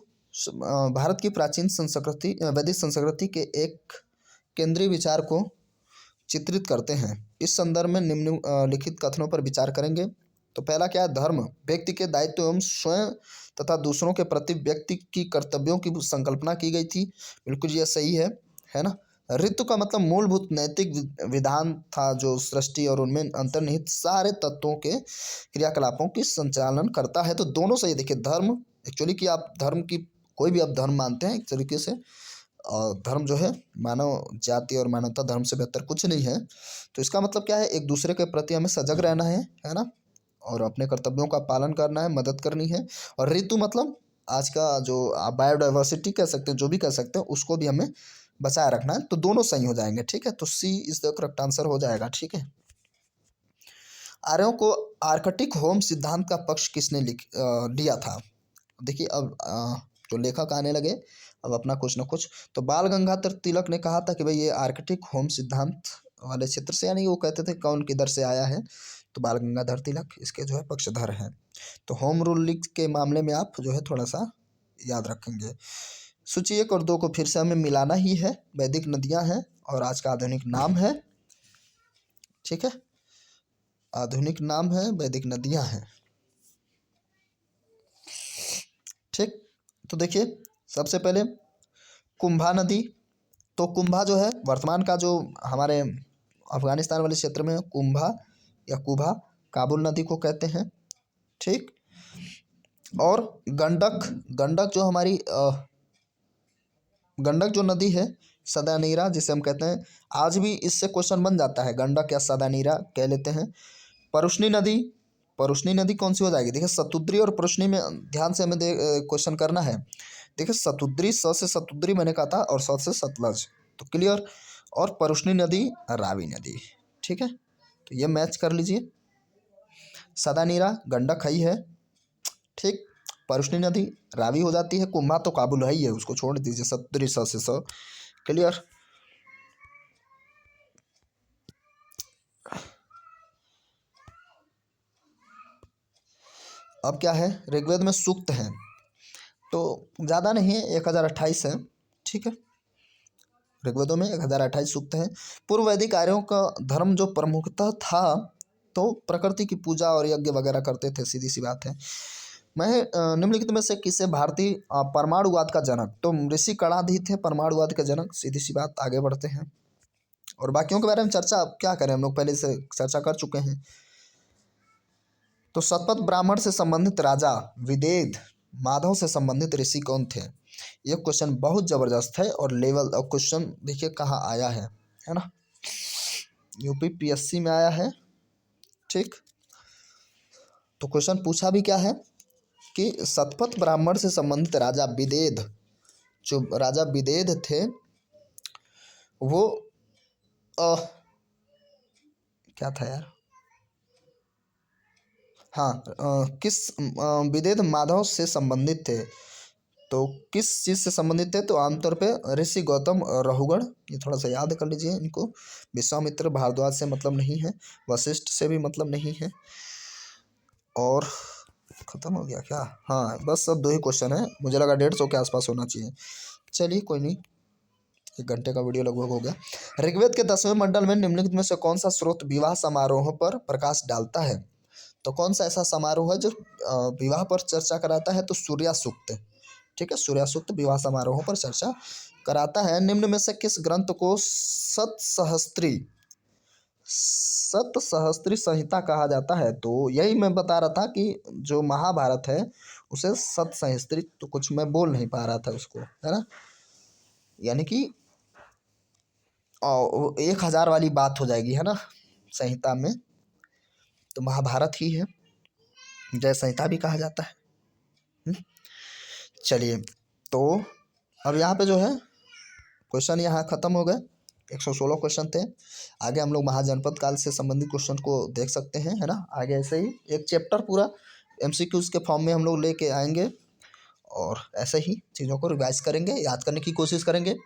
भारत की प्राचीन संस्कृति वैदिक संस्कृति के एक केंद्रीय विचार को चित्रित करते हैं। इस संदर्भ में निम्नलिखित कथनों पर विचार करेंगे। तो पहला क्या है, धर्म व्यक्ति के दायित्व एवं स्वयं तथा दूसरों के प्रति व्यक्ति की कर्तव्यों की संकल्पना की गई थी, बिल्कुल यह सही है ना। ऋतु का मतलब मूलभूत नैतिक विधान था जो सृष्टि और उनमें अंतर्निहित सारे तत्वों के क्रियाकलापों की संचालन करता है, तो दोनों सही। देखिए धर्म एक्चुअली कि आप धर्म की कोई भी आप धर्म मानते हैं एक तरीके से, और धर्म जो है मानव जाति और मानवता धर्म से बेहतर कुछ नहीं है, तो इसका मतलब क्या है, एक दूसरे के प्रति हमें सजग रहना है ना, और अपने कर्तव्यों का पालन करना है, मदद करनी है। और ऋतु मतलब आज का जो आप बायोडाइवर्सिटी कह सकते हैं, जो भी कह सकते हैं, उसको भी हमें बचाए रखना है, तो दोनों सही हो जाएंगे, ठीक है। तो सी इज द करेक्ट आंसर हो जाएगा, ठीक है। आर्यों को आर्कटिक होम सिद्धांत का पक्ष किसने लिया था, देखिए अब जो लेखक आने लगे अब अपना कुछ ना कुछ, तो बाल गंगाधर तिलक ने कहा था कि भाई ये आर्कटिक होम सिद्धांत वाले क्षेत्र से, यानी वो कहते थे कौन किधर से आया है, तो बाल गंगाधर तिलक इसके जो है पक्षधर हैं। तो होम रूल लीग के मामले में आप जो है थोड़ा सा याद रखेंगे। सूची 1 और 2 को फिर से हमें मिलाना ही है। वैदिक नदियां हैं और आज का आधुनिक नाम है, ठीक है, आधुनिक नाम है, वैदिक नदियां हैं, ठीक। तो देखिए सबसे पहले कुंभा नदी। तो कुंभा जो है वर्तमान का जो हमारे अफगानिस्तान वाले क्षेत्र में कुंभा या कुभा, काबुल नदी को कहते हैं, ठीक। और गंडक, गंडक जो हमारी गंडक जो नदी है, सदानीरा जिसे हम कहते हैं, आज भी इससे क्वेश्चन बन जाता है, गंडक या सदानीरा कह लेते हैं। परुष्णी नदी, परुष्णी नदी कौन सी हो जाएगी? देखिए सतुद्री और परुष्णी में ध्यान से हमें क्वेश्चन करना है। देखिए सतुद्री, स से सतुद्री मैंने कहा था और स से सतलज, तो क्लियर। और परुष्णी नदी रावी नदी, ठीक है, तो ये मैच कर लीजिए। सदानीरा गंडक ही है, ठीक। परुष्णी नदी रावी हो जाती है। कुंभा तो काबुल है ही है, उसको छोड़ दीजिए, सतुद्री स से स, क्लियर। अब क्या है, ऋग्वेद में सूक्त हैं तो ज़्यादा नहीं है, 1028 है, ठीक है। ऋग्वेदों में 1028 सूक्त हैं। पूर्व वैदिक आर्यों का धर्म जो प्रमुखतः था तो प्रकृति की पूजा और यज्ञ वगैरह करते थे, सीधी सी बात है। मैं निम्नलिखित में से किसे भारतीय परमाणुवाद का जनक, तो ऋषि कणादि थे परमाणुवाद के जनक, सीधी सी बात। आगे बढ़ते हैं और बाकियों के बारे में चर्चा क्या करें, हम लोग पहले से चर्चा कर चुके हैं। तो शतपथ ब्राह्मण से संबंधित राजा, विदेद, माधव से संबंधित ऋषि कौन थे? ये क्वेश्चन बहुत जबरदस्त है और लेवल और क्वेश्चन देखिए कहाँ आया है ना, यूपीपीएससी में आया है, ठीक। तो क्वेश्चन पूछा भी क्या है कि शतपथ ब्राह्मण से संबंधित राजा विदेद, जो राजा विदेद थे वो क्या था यार, हाँ, किस विदेद माधव से संबंधित थे। तो किस चीज़ से संबंधित थे? तो आमतौर पे ऋषि गौतम रहुगण, ये थोड़ा सा याद कर लीजिए इनको। विश्वामित्र भारद्वाज से मतलब नहीं है, वशिष्ठ से भी मतलब नहीं है। और ख़त्म हो गया क्या? हाँ बस अब 2 ही क्वेश्चन है, मुझे लगा 150 के आसपास होना चाहिए। चलिए कोई नहीं, 1 घंटे का वीडियो लगभग हो गया। ऋग्वेद के 10वें मंडल में निम्नलिखित में से कौन सा स्रोत विवाह समारोह पर प्रकाश डालता है? तो कौन सा ऐसा समारोह है जो विवाह पर चर्चा कराता है? तो सूर्या सूक्त, ठीक है, सूर्या सूक्त विवाह समारोह पर चर्चा कराता है। निम्न में से किस ग्रंथ को सतसहस्त्री संहिता कहा जाता है? तो यही मैं बता रहा था कि जो महाभारत है उसे सतसहस्त्री, तो कुछ मैं बोल नहीं पा रहा था उसको, है ना, यानी कि 1000 वाली बात हो जाएगी, है ना, संहिता में। तो महाभारत ही है, जय संहिता भी कहा जाता है। चलिए तो अब यहाँ पे जो है क्वेश्चन यहाँ ख़त्म हो गए, 116 क्वेश्चन थे। आगे हम लोग महाजनपद काल से संबंधित क्वेश्चन को देख सकते हैं, है ना। आगे ऐसे ही एक चैप्टर पूरा एमसीक्यूज़ के फॉर्म में हम लोग लेके आएंगे और ऐसे ही चीज़ों को रिवाइज करेंगे, याद करने की कोशिश करेंगे।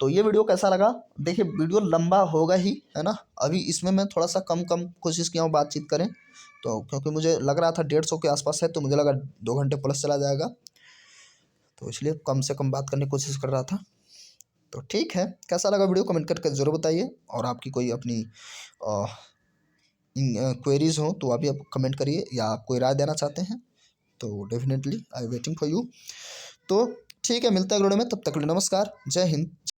तो ये वीडियो कैसा लगा? देखिए वीडियो लंबा होगा ही, है ना। अभी इसमें मैं थोड़ा सा कम कोशिश किया हूँ बातचीत करें, तो क्योंकि मुझे लग रहा था 150 के आसपास है, तो मुझे लगा 2 घंटे प्लस चला जाएगा, तो इसलिए कम से कम बात करने की कोशिश कर रहा था। तो ठीक है, कैसा लगा वीडियो कमेंट करके ज़रूर बताइए। और आपकी कोई अपनी क्वेरीज़ हो तो आप भी कमेंट करिए, या आप कोई राय देना चाहते हैं तो definitely I waiting for you. तो ठीक है, मिलता है अगले वीडियो में, तब तक के लिए नमस्कार, जय हिंद।